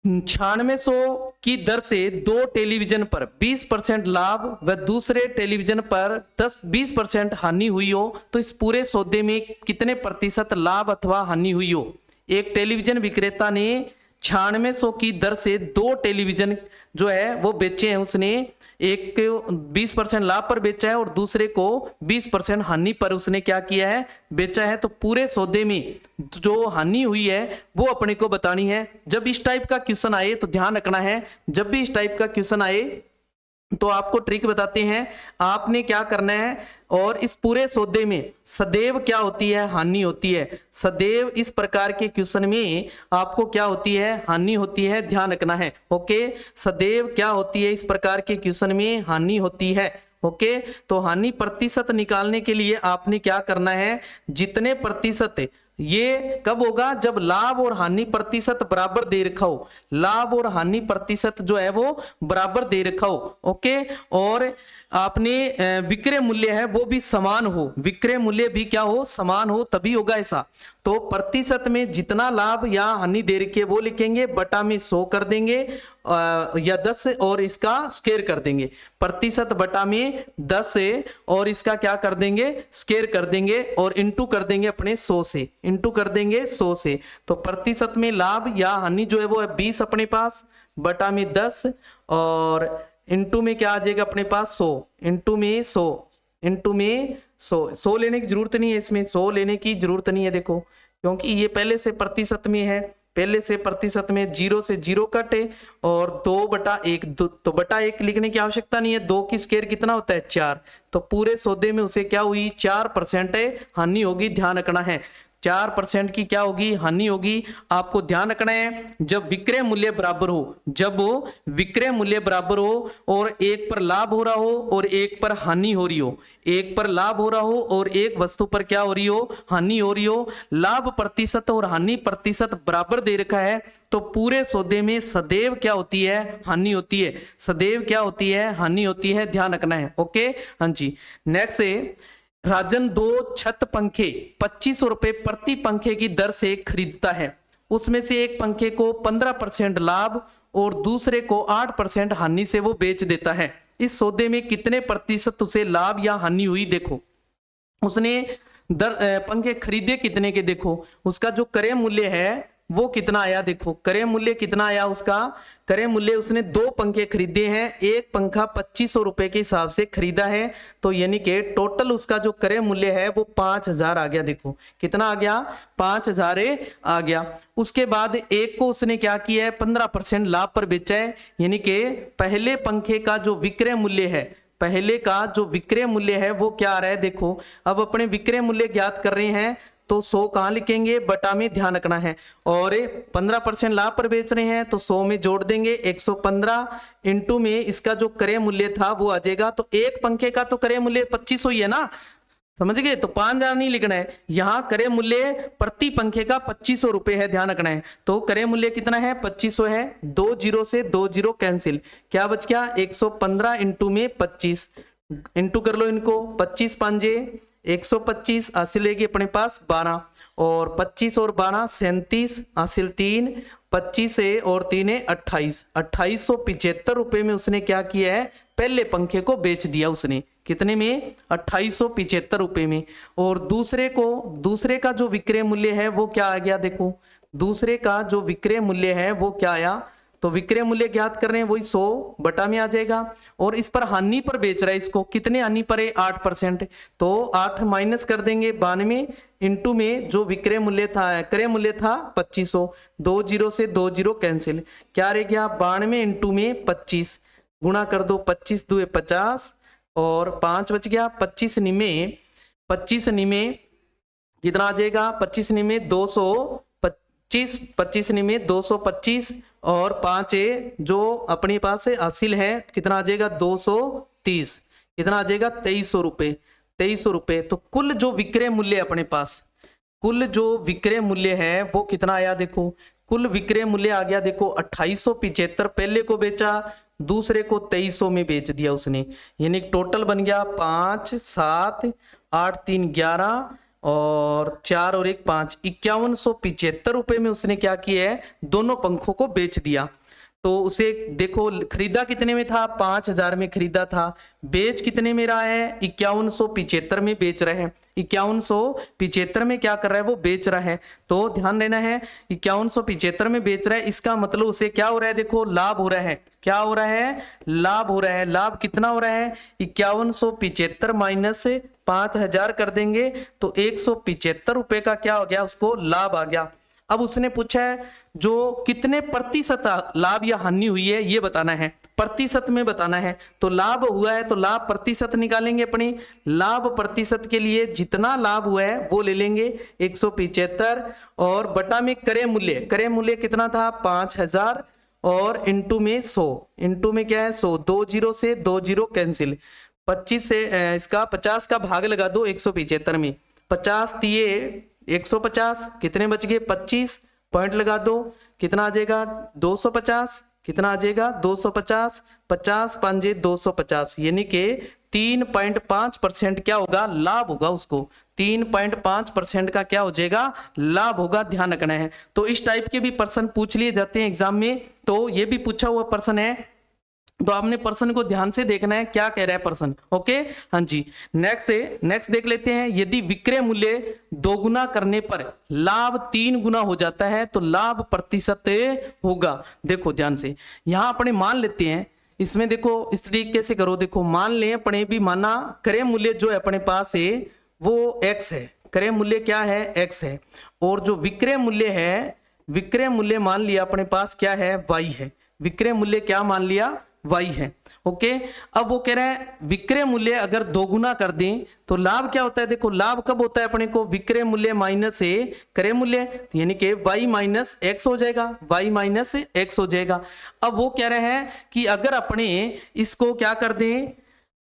9600 की दर से 2 टेलीविजन पर 20% लाभ व दूसरे टेलीविजन पर 20% हानि हुई हो, तो इस पूरे सौदे में कितने प्रतिशत लाभ अथवा हानि हुई हो। एक टेलीविजन विक्रेता ने 9600 की दर से 2 टेलीविजन जो है वो बेचे हैं, उसने एक 20% लाभ पर बेचा है और दूसरे को 20% हानि पर उसने क्या किया है, बेचा है। तो पूरे सौदे में जो हानि हुई है वो अपने को बतानी है। जब इस टाइप का क्वेश्चन आए तो ध्यान रखना है, जब भी इस टाइप का क्वेश्चन आए तो आपको ट्रिक बताते हैं, आपने क्या करना है, और इस पूरे सौदे में सदैव क्या होती है, हानि होती है। सदैव इस प्रकार के क्वेश्चन में आपको क्या होती है, हानि होती है, ध्यान रखना है। ओके, सदैव क्या होती है, इस प्रकार के क्वेश्चन में हानि होती है। ओके, तो हानि प्रतिशत निकालने के लिए आपने क्या करना है, जितने प्रतिशत ये कब होगा? जब लाभ और हानि प्रतिशत बराबर दे रखा हो, लाभ और हानि प्रतिशत जो है वो बराबर दे रखा हो। ओके, और आपने विक्रय मूल्य है वो भी समान हो, विक्रय मूल्य भी क्या हो? समान हो, तभी होगा ऐसा। तो प्रतिशत में जितना लाभ या हानि दे रखी है वो लिखेंगे, बटा में 100 कर देंगे या 10 और इसका स्क्वायर कर देंगे। प्रतिशत बटा में 10 से और इसका क्या कर देंगे? स्क्वायर कर देंगे और इंटू कर देंगे अपने 100 से, इंटू कर देंगे 100 से। तो प्रतिशत में लाभ या हानि जो है वो है 20 अपने पास, बटा में 10 और इंटू में क्या आ जाएगा अपने पास? 100, इंटू में 100, इंटू में 100 लेने की जरूरत नहीं है, इसमें 100 लेने की जरूरत नहीं है देखो, क्योंकि ये पहले से प्रतिशत में है, पहले से प्रतिशत में 0 से 0 कटे और 2/1, तो बटा 1 लिखने की आवश्यकता नहीं है। 2 की स्क्वायर कितना होता है? 4। तो पूरे सौदे में उसे क्या हुई? 4% हानि होगी, ध्यान रखना है। 4% की क्या होगी? हानि होगी। आपको ध्यान रखना है जब विक्रय मूल्य बराबर हो, जब विक्रय मूल्य बराबर हो और एक पर लाभ हो रहा हो और एक पर हानि हो रही हो, एक पर लाभ हो रहा हो और एक वस्तु पर क्या हो रही हो? हानि हो रही हो, लाभ प्रतिशत और हानि प्रतिशत बराबर दे रखा है, तो पूरे सौदे में सदैव क्या होती है? हानि होती है, सदैव क्या होती है? हानि होती है, ध्यान रखना है। ओके, हाँ जी। नेक्स्ट है, राजन 2 छत पंखे 2500 रुपए प्रति पंखे की दर से खरीदता है। उसमें से एक पंखे को 15% लाभ और दूसरे को 8% हानि से वो बेच देता है। इस सौदे में कितने प्रतिशत उसे लाभ या हानि हुई? देखो, उसने पंखे खरीदे कितने के? देखो, उसका जो क्रय मूल्य है वो कितना आया? देखो, क्रय मूल्य कितना आया उसका? क्रय मूल्य, उसने 2 पंखे खरीदे हैं, एक पंखा 2500 रुपए के हिसाब से खरीदा है, तो यानी कि टोटल उसका जो क्रय मूल्य है वो 5000 आ गया। देखो कितना आ गया? 5000 आ गया। उसके बाद एक को उसने क्या किया है? 15% लाभ पर बेचा है, यानी कि पहले पंखे का जो विक्रय मूल्य है, पहले का जो विक्रय मूल्य है वो क्या आ रहा है? देखो, अब अपने विक्रय मूल्य ज्ञात कर रहे हैं, तो 100 कहां लिखेंगे? बटा में, ध्यान रखना है। और 15% लाभ पर बेच रहे हैं तो 100 में जोड़ देंगे 115, इंटू में इसका जो क्रय मूल्य था वो आ जाएगा। तो एक पंखे का तो क्रय मूल्य 2500 ही है ना, समझ गए? तो 5000 नहीं लिखना है, यहाँ क्रय मूल्य प्रति पंखे का 2500 रुपए है, ध्यान रखना है। तो क्रय मूल्य कितना है? 2500 है। 2 0 से 2 0 कैंसिल, क्या बच गया? 115 इंटू में 25, इंटू कर लो इनको, 25 5 125, हासिल लेगी अपने पास 12 और 25 और 12 37, हासिल 3, 25 से और 3 28, 2875 रुपए में उसने क्या किया है? पहले पंखे को बेच दिया उसने। कितने में? 2875 रुपए में। और दूसरे का जो विक्रय मूल्य है वो क्या आ गया? देखो, दूसरे का जो विक्रय मूल्य है वो क्या आया? तो विक्रय मूल्य ज्ञात कर रहे हैं, वही 100 बटा में आ जाएगा। और इस पर हानि पर बेच रहा है इसको, कितने हानि पर है? 8%, तो 8 माइनस कर देंगे 92, इंटू में जो विक्रय मूल्य था, क्रय मूल्य था 2500, 2 0 से 2 0 कैंसिल, क्या रह गया? 92 इंटू में 25, गुणा कर दो, 25 2 50 और 5 बच गया। 25 निमे कितना आ जाएगा? 25 निमे 225, 25 निमे 225 और 5 जो अपने पास से हासिल है, कितना आ जाएगा? 230, कितना आ जाएगा? 2300 रुपए, 2300 रुपए। तो कुल जो विक्रय मूल्य अपने पास, कुल जो विक्रय मूल्य है वो कितना आया? देखो, कुल विक्रय मूल्य आ गया, देखो 2875 पहले को बेचा, दूसरे को 2300 में बेच दिया उसने, यानी टोटल बन गया 5 7 8 3 11 और 4 और 1 5, 5175 रुपए में उसने क्या किया है? दोनों पंखों को बेच दिया। तो उसे देखो, खरीदा कितने में था? 5000 में खरीदा था, बेच कितने में रहा है? 5175 में बेच रहे हैं। 5175 में क्या कर रहा है? वो बेच रहा है। तो ध्यान देना है, 5175 में बेच रहा है, इसका मतलब उसे क्या हो रहा है? देखो, लाभ हो रहा है। क्या हो रहा है? लाभ हो रहा है। लाभ कितना हो रहा है? 5175 माइनस 5000 कर देंगे तो 175 रुपए का क्या हो गया? उसको लाभ आ गया। अब उसने पूछा है जो कितने प्रतिशत लाभ या हानि हुई है ये बताना है, प्रतिशत में बताना है। तो लाभ हुआ है तो लाभ प्रतिशत निकालेंगे अपने। लाभ प्रतिशत के लिए जितना लाभ हुआ है वो ले लेंगे 175 और बटा में क्रय मूल्य, क्रय मूल्य कितना था? 5000 और इंटू में 100, इंटू में क्या है? 100, 2 0 से 2 0 कैंसिल, 25 से इसका 50 का भाग लगा दो 175 में, 50 दिए 150, कितने बच गए 25, पॉइंट लगा दो, कितना आ जाएगा 250, कितना आ जाएगा 250, 50 पंजे 250, यानी कि 3.5% क्या होगा लाभ होगा उसको, 3.5% का क्या हो जाएगा लाभ होगा, ध्यान रखना है। तो इस टाइप के भी प्रश्न पूछ लिए जाते हैं एग्जाम में, तो ये भी पूछा हुआ प्रश्न है, तो आपने प्रश्न को ध्यान से देखना है क्या कह रहा है प्रश्न। ओके, हाँ जी। नेक्स्ट देख लेते हैं, यदि विक्रय मूल्य दोगुना करने पर लाभ 3 गुना हो जाता है तो लाभ प्रतिशत होगा। देखो ध्यान से, यहां अपने मान लेते हैं, इसमें देखो इस तरीके से करो, देखो मान लें अपने भी माना क्रय मूल्य जो है अपने पास है वो x है, क्रय मूल्य क्या है x है, और जो विक्रय मूल्य है, विक्रय मूल्य मान लिया अपने पास क्या है y है, विक्रय मूल्य क्या मान लिया y है। ओके, अब वो कह रहे हैं विक्रय मूल्य अगर दोगुना कर दें तो लाभ क्या होता है, देखो लाभ कब होता है अपने को, विक्रय मूल्य माइनस ए क्रय मूल्य, यानी कि y माइनस एक्स हो जाएगा, y माइनस एक्स हो जाएगा। अब वो कह रहे हैं कि अगर अपने इसको क्या कर दें,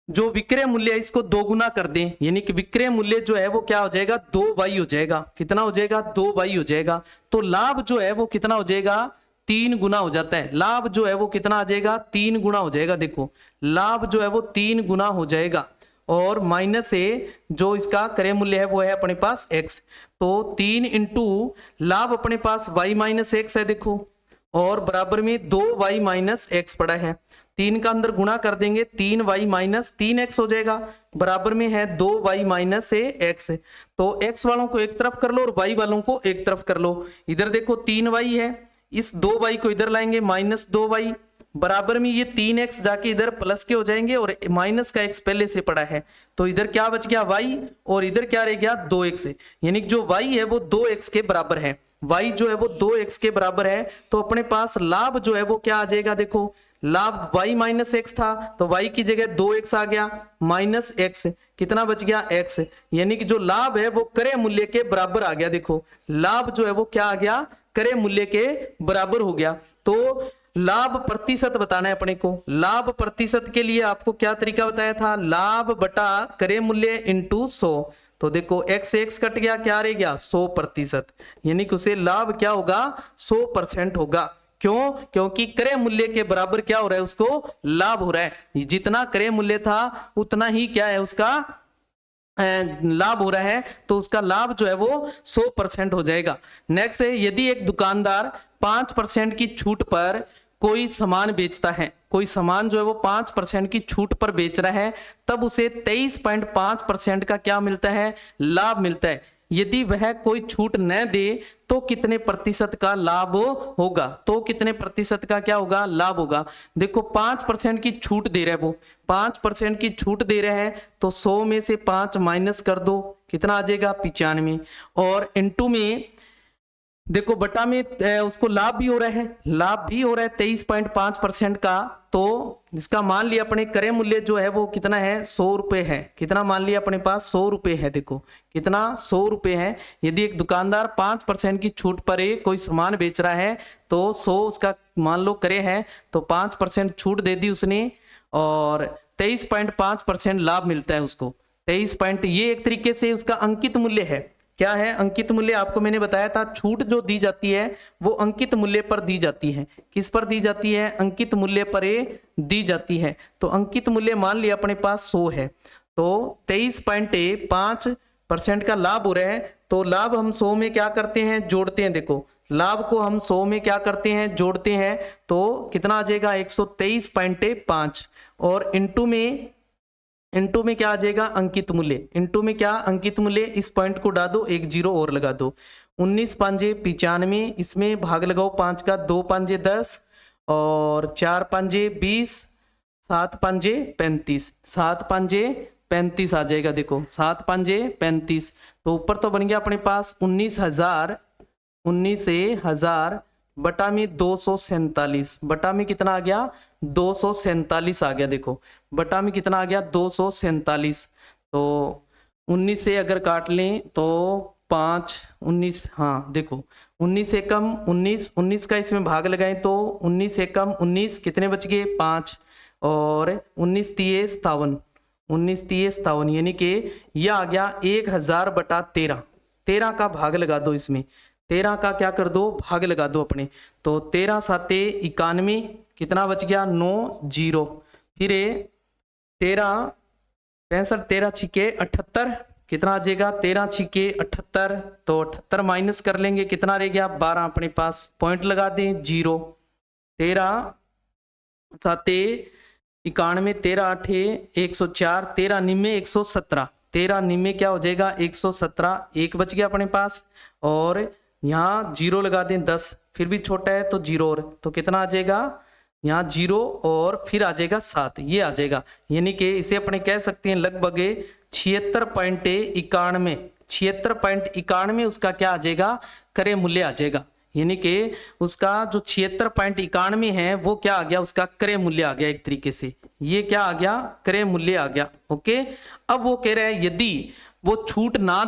जो विक्रय मूल्य है इसको दोगुना कर दें, यानी कि विक्रय मूल्य जो है वो क्या हो जाएगा 2y हो जाएगा, कितना हो जाएगा 2y हो जाएगा, तो लाभ जो है वो कितना हो जाएगा 3 गुना हो जाता है, लाभ जो है वो कितना आ जाएगा 3 गुना हो जाएगा। देखो लाभ जो है वो 3 गुना हो जाएगा, और माइनस ए जो इसका क्रय मूल्य है वो है अपने पास x, तो 3 इंटू लाभ अपने पास y माइनस एक्स है देखो, और बराबर में 2y माइनस एक्स पड़ा है, 3 का अंदर गुणा कर देंगे 3y माइनस 3x हो जाएगा, बराबर में है 2y माइनस एक्स। तो x वालों को एक तरफ कर लो और y वालों को एक तरफ कर लो, इधर देखो 3y है, इस 2y को इधर लाएंगे माइनस 2y, बराबर में ये 3x जाके इधर प्लस के हो जाएंगे, और माइनस का x पहले से पड़ा है, तो इधर क्या बच गया y, और इधर क्या रह गया 2x, यानी कि जो y है वो 2x के बराबर है, y जो है वो 2x के बराबर है। तो अपने पास लाभ जो है वो क्या आ जाएगा, देखो लाभ y माइनस एक्स था तो y की जगह 2x आ गया, माइनस एक्स कितना बच गया x, यानी कि जो लाभ है वो क्रय मूल्य के बराबर आ गया। देखो लाभ जो है वो क्या आ गया क्रय मूल्य के बराबर हो गया। तो लाभ प्रतिशत बताना है अपने को, लाभ प्रतिशत के लिए आपको क्या तरीका बताया था, लाभ बटा क्रय मूल्य इंटू 100, तो देखो x कट गया, क्या रह गया 100%, यानी कि उसे लाभ क्या होगा 100% होगा। क्यों, क्योंकि क्रय मूल्य के बराबर क्या हो रहा है उसको लाभ हो रहा है, जितना क्रय मूल्य था उतना ही क्या है उसका लाभ हो रहा है, तो उसका लाभ जो है वो 100% हो जाएगा। नेक्स्ट है, यदि एक दुकानदार 5% की छूट पर कोई सामान बेचता है, कोई सामान जो है वो 5% की छूट पर बेच रहा है, तब उसे 23.5% का क्या मिलता है लाभ मिलता है। यदि वह कोई छूट न दे तो कितने प्रतिशत का लाभ होगा, तो कितने प्रतिशत का क्या होगा लाभ होगा। देखो 5% की छूट दे रहा है, वो 5% की छूट दे रहा है, तो 100 में से 5 माइनस कर दो, कितना आ जाएगा 95, और इनटू में देखो बटा में उसको लाभ भी हो रहा है, लाभ भी हो रहा है 23.5% का, तो इसका मान लिया अपने क्रय मूल्य जो है वो कितना है 100 रुपए है, कितना मान लिया अपने पास 100 रुपए है, देखो कितना 100 रुपए है। यदि एक दुकानदार 5% की छूट पर कोई सामान बेच रहा है तो 100 उसका मान लो क्रय है, तो 5% छूट दे दी उसने और 23.5% लाभ मिलता है उसको। 23 ये एक तरीके से उसका अंकित मूल्य है। क्या है अंकित मूल्य, आपको मैंने बताया था छूट जो दी जाती है वो अंकित मूल्य पर दी जाती है। किस पर दी जाती है, अंकित मूल्य पर दी जाती है। तो अंकित मूल्य मान लिया अपने पास 100 है, तो 23.5% का लाभ हो रहा है। तो लाभ हम 100 में क्या करते हैं जोड़ते हैं, देखो लाभ को हम 100 में क्या करते हैं जोड़ते हैं, तो कितना आ जाएगा 123.5 और इनटू में क्या आ जाएगा अंकित मूल्य, इनटू में क्या अंकित मूल्य, इस पॉइंट को डाल दो, एक जीरो और लगा दो। 19 पंजे 95, इसमें भाग लगाओ 5 का, 2 पंजे 10 और 4 पंजे 20, 7 पंजे 35, 7 पंजे 35 आ जाएगा। देखो 7 पंजे 35, तो ऊपर तो बन गया अपने पास 19,000 बटा में 247, बटा में कितना आ गया 247 आ गया। देखो बटा में कितना आ गया 247, तो 19 से अगर काट लें तो 5 19, हाँ देखो 19 से कम 19 का इसमें भाग लगाएं तो 19 से कम 19 कितने बच गए 5 और 19 तिये 57, 19 तिये 57, यानी कि यह आ गया 1000 बटा 13, 13 का भाग लगा दो, इसमें 13 का क्या कर दो, भाग लगा दो अपने। तो 13 साते 91, कितना बच गया 9 0। फिर 13 65, 13 छिके 78, कितना आ जाएगा 13 छिके 78। तो 78 माइनस कर लेंगे, कितना रह गया 12 अपने पास, पॉइंट लगा दें 0। 13 साते 91, 13 आठे 104, 13 निम्मे 117, 13 निम्मे क्या हो जाएगा 117, एक बच गया अपने पास। और यहाँ 0 लगा दें 10, फिर भी छोटा है तो 0 और, तो कितना आ जाएगा यहाँ 0 और फिर आ जाएगा 7, ये आ जाएगा। यानी कि इसे अपने कह सकते हैं लगभग 76.91, 76.91 उसका क्या आ जाएगा, क्रय मूल्य आ जाएगा। यानी कि उसका जो 76.91 है वो क्या आ गया, उसका क्रय मूल्य आ गया। एक तरीके से ये क्या आ गया, क्रय मूल्य आ गया। ओके, अब वो कह रहे हैं यदि वो छूट ना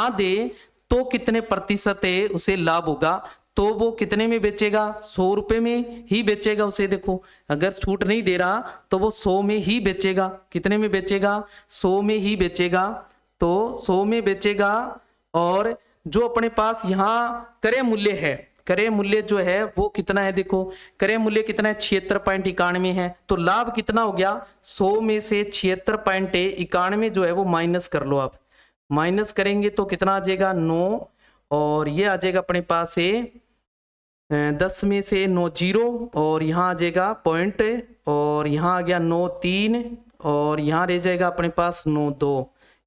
दे तो कितने प्रतिशत है उसे लाभ होगा। तो वो कितने में बेचेगा, 100 रुपए में ही बेचेगा उसे। देखो अगर छूट नहीं दे रहा तो वो 100 में ही बेचेगा। कितने में बेचेगा, 100 में ही बेचेगा। तो 100 में बेचेगा। और जो अपने पास यहाँ क्रय मूल्य है, क्रय मूल्य जो है वो कितना है, देखो क्रय मूल्य कितना है 76.91 है। तो लाभ कितना हो गया, 100 में से 76.91 जो है वो माइनस कर लो आप। माइनस करेंगे तो कितना आ जाएगा 9, और ये आ जाएगा अपने पास से 10 में से 9 0, और यहाँ आ जाएगा पॉइंट, और यहाँ आ गया 9 3, और यहाँ रह जाएगा अपने पास 9 2,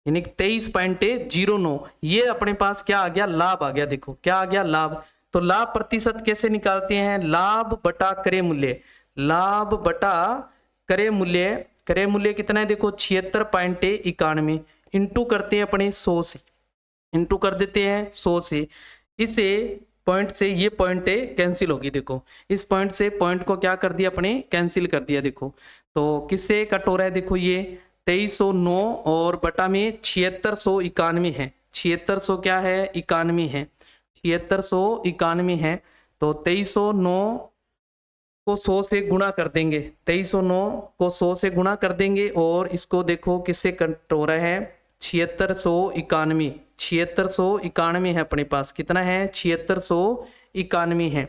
यानी 23.09। ये अपने पास क्या आ गया, लाभ आ गया। देखो क्या आ गया, लाभ। तो लाभ प्रतिशत कैसे निकालते हैं, लाभ बटा क्रय मूल्य, लाभ बटा क्रय मूल्य। क्रय मूल्य कितना है, देखो 76.91 इंटू करते हैं अपने 100 से, इंटू कर देते हैं 100 से। इसे पॉइंट से ये पॉइंट कैंसिल होगी। देखो इस पॉइंट से पॉइंट को क्या कर दिया अपने, कैंसिल कर दिया। देखो तो किससे कट हो रहा है, देखो ये 2309 और बटा में 7691 है। 7600 क्या है, 91 है, 7691 है। तो 2309 को 100 से गुणा कर देंगे, 2309 को 100 से गुणा कर देंगे। और इसको देखो किससे कट हो रहा है, 7691, 7691 है अपने पास। कितना है, 7691 है।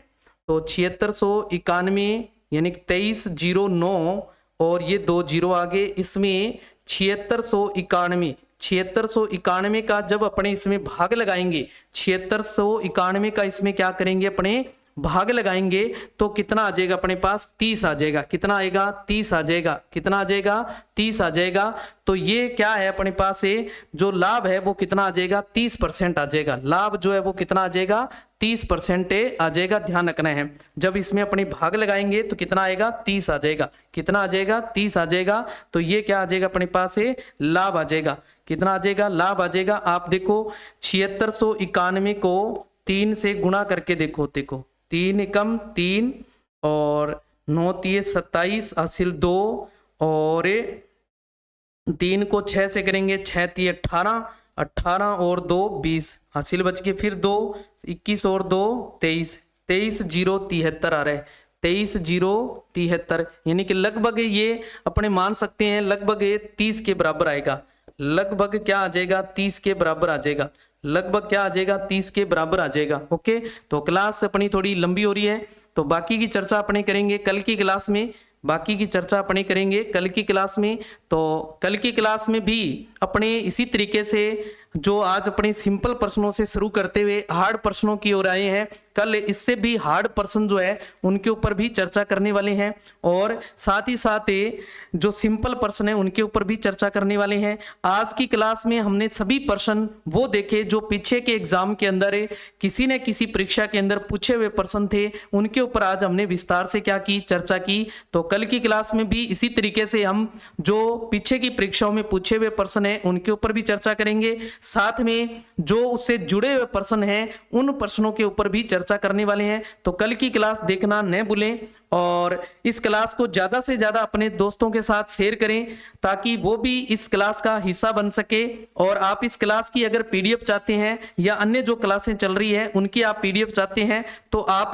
तो 7691 यानी 2309 और ये 2 0 आगे, इसमें 7691, 7691 का जब अपने इसमें भाग लगाएंगे, 7691 का इसमें क्या करेंगे, अपने भाग लगाएंगे तो कितना आ जाएगा अपने पास, 30 आ जाएगा। कितना आएगा, 30 आ जाएगा। कितना आ जाएगा, 30 आ जाएगा। तो ये क्या है अपने पास से जो लाभ है वो कितना आ जाएगा, 30% आ जाएगा। लाभ जो है वो कितना आ जाएगा, 30% आ जाएगा। ध्यान रखना है, जब इसमें अपने भाग लगाएंगे तो कितना आएगा, 30 आ जाएगा। कितना आ जाएगा, 30 आ जाएगा। तो ये क्या आ जाएगा अपने पास से, लाभ आ जाएगा। कितना आ जाएगा, लाभ आ जाएगा। आप देखो 7691 को 3 से गुणा करके देखो, 3 एकम 3 और 9 3 27 हासिल 2, और 3 को 6 से करेंगे, 6 3 18, 18 और 2 20 हासिल बच के, फिर 2 21 और 2 23, 23 0 73 आ रहा है, 23 0 73। यानी कि लगभग ये अपने मान सकते हैं लगभग 30 के बराबर आएगा। लगभग क्या आ जाएगा, 30 के बराबर आ जाएगा। लगभग क्या आ जाएगा, 30 के बराबर आ जाएगा। ओके, तो क्लास अपनी थोड़ी लंबी हो रही है, तो बाकी की चर्चा अपने करेंगे कल की क्लास में। बाकी की चर्चा अपने करेंगे कल की क्लास में। तो कल की क्लास में भी अपने इसी तरीके से जो आज अपने सिंपल प्रश्नों से शुरू करते हुए हार्ड प्रश्नों की ओर आए हैं, कल इससे भी हार्ड प्रश्न जो है उनके ऊपर भी चर्चा करने वाले हैं, और साथ ही साथ जो सिंपल प्रश्न है उनके ऊपर भी चर्चा करने वाले हैं। आज की क्लास में हमने सभी प्रश्न वो देखे जो पीछे के एग्जाम के अंदर किसी न किसी परीक्षा के अंदर पूछे हुए प्रश्न थे, उनके ऊपर आज हमने विस्तार से क्या की, चर्चा की। तो कल की क्लास में भी इसी तरीके से हम जो पीछे की परीक्षाओं में पूछे हुए प्रश्न है उनके ऊपर भी चर्चा करेंगे, साथ में जो उससे जुड़े हुए प्रश्न हैं उन प्रश्नों के ऊपर भी चर्चा करने वाले हैं। तो कल की क्लास देखना न भूलें। और इस क्लास को ज़्यादा से ज़्यादा अपने दोस्तों के साथ शेयर करें ताकि वो भी इस क्लास का हिस्सा बन सके। और आप इस क्लास की अगर पीडीएफ चाहते हैं या अन्य जो क्लासें चल रही है उनकी आप पीडीएफ चाहते हैं तो आप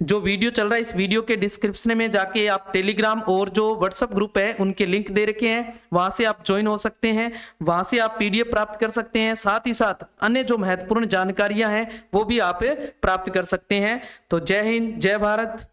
जो वीडियो चल रहा है इस वीडियो के डिस्क्रिप्शन में जाके आप टेलीग्राम और जो व्हाट्सएप ग्रुप है उनके लिंक दे रखे हैं, वहां से आप ज्वाइन हो सकते हैं, वहां से आप पीडीएफ प्राप्त कर सकते हैं। साथ ही साथ अन्य जो महत्वपूर्ण जानकारियां हैं वो भी आप प्राप्त कर सकते हैं। तो जय हिंद, जय भारत।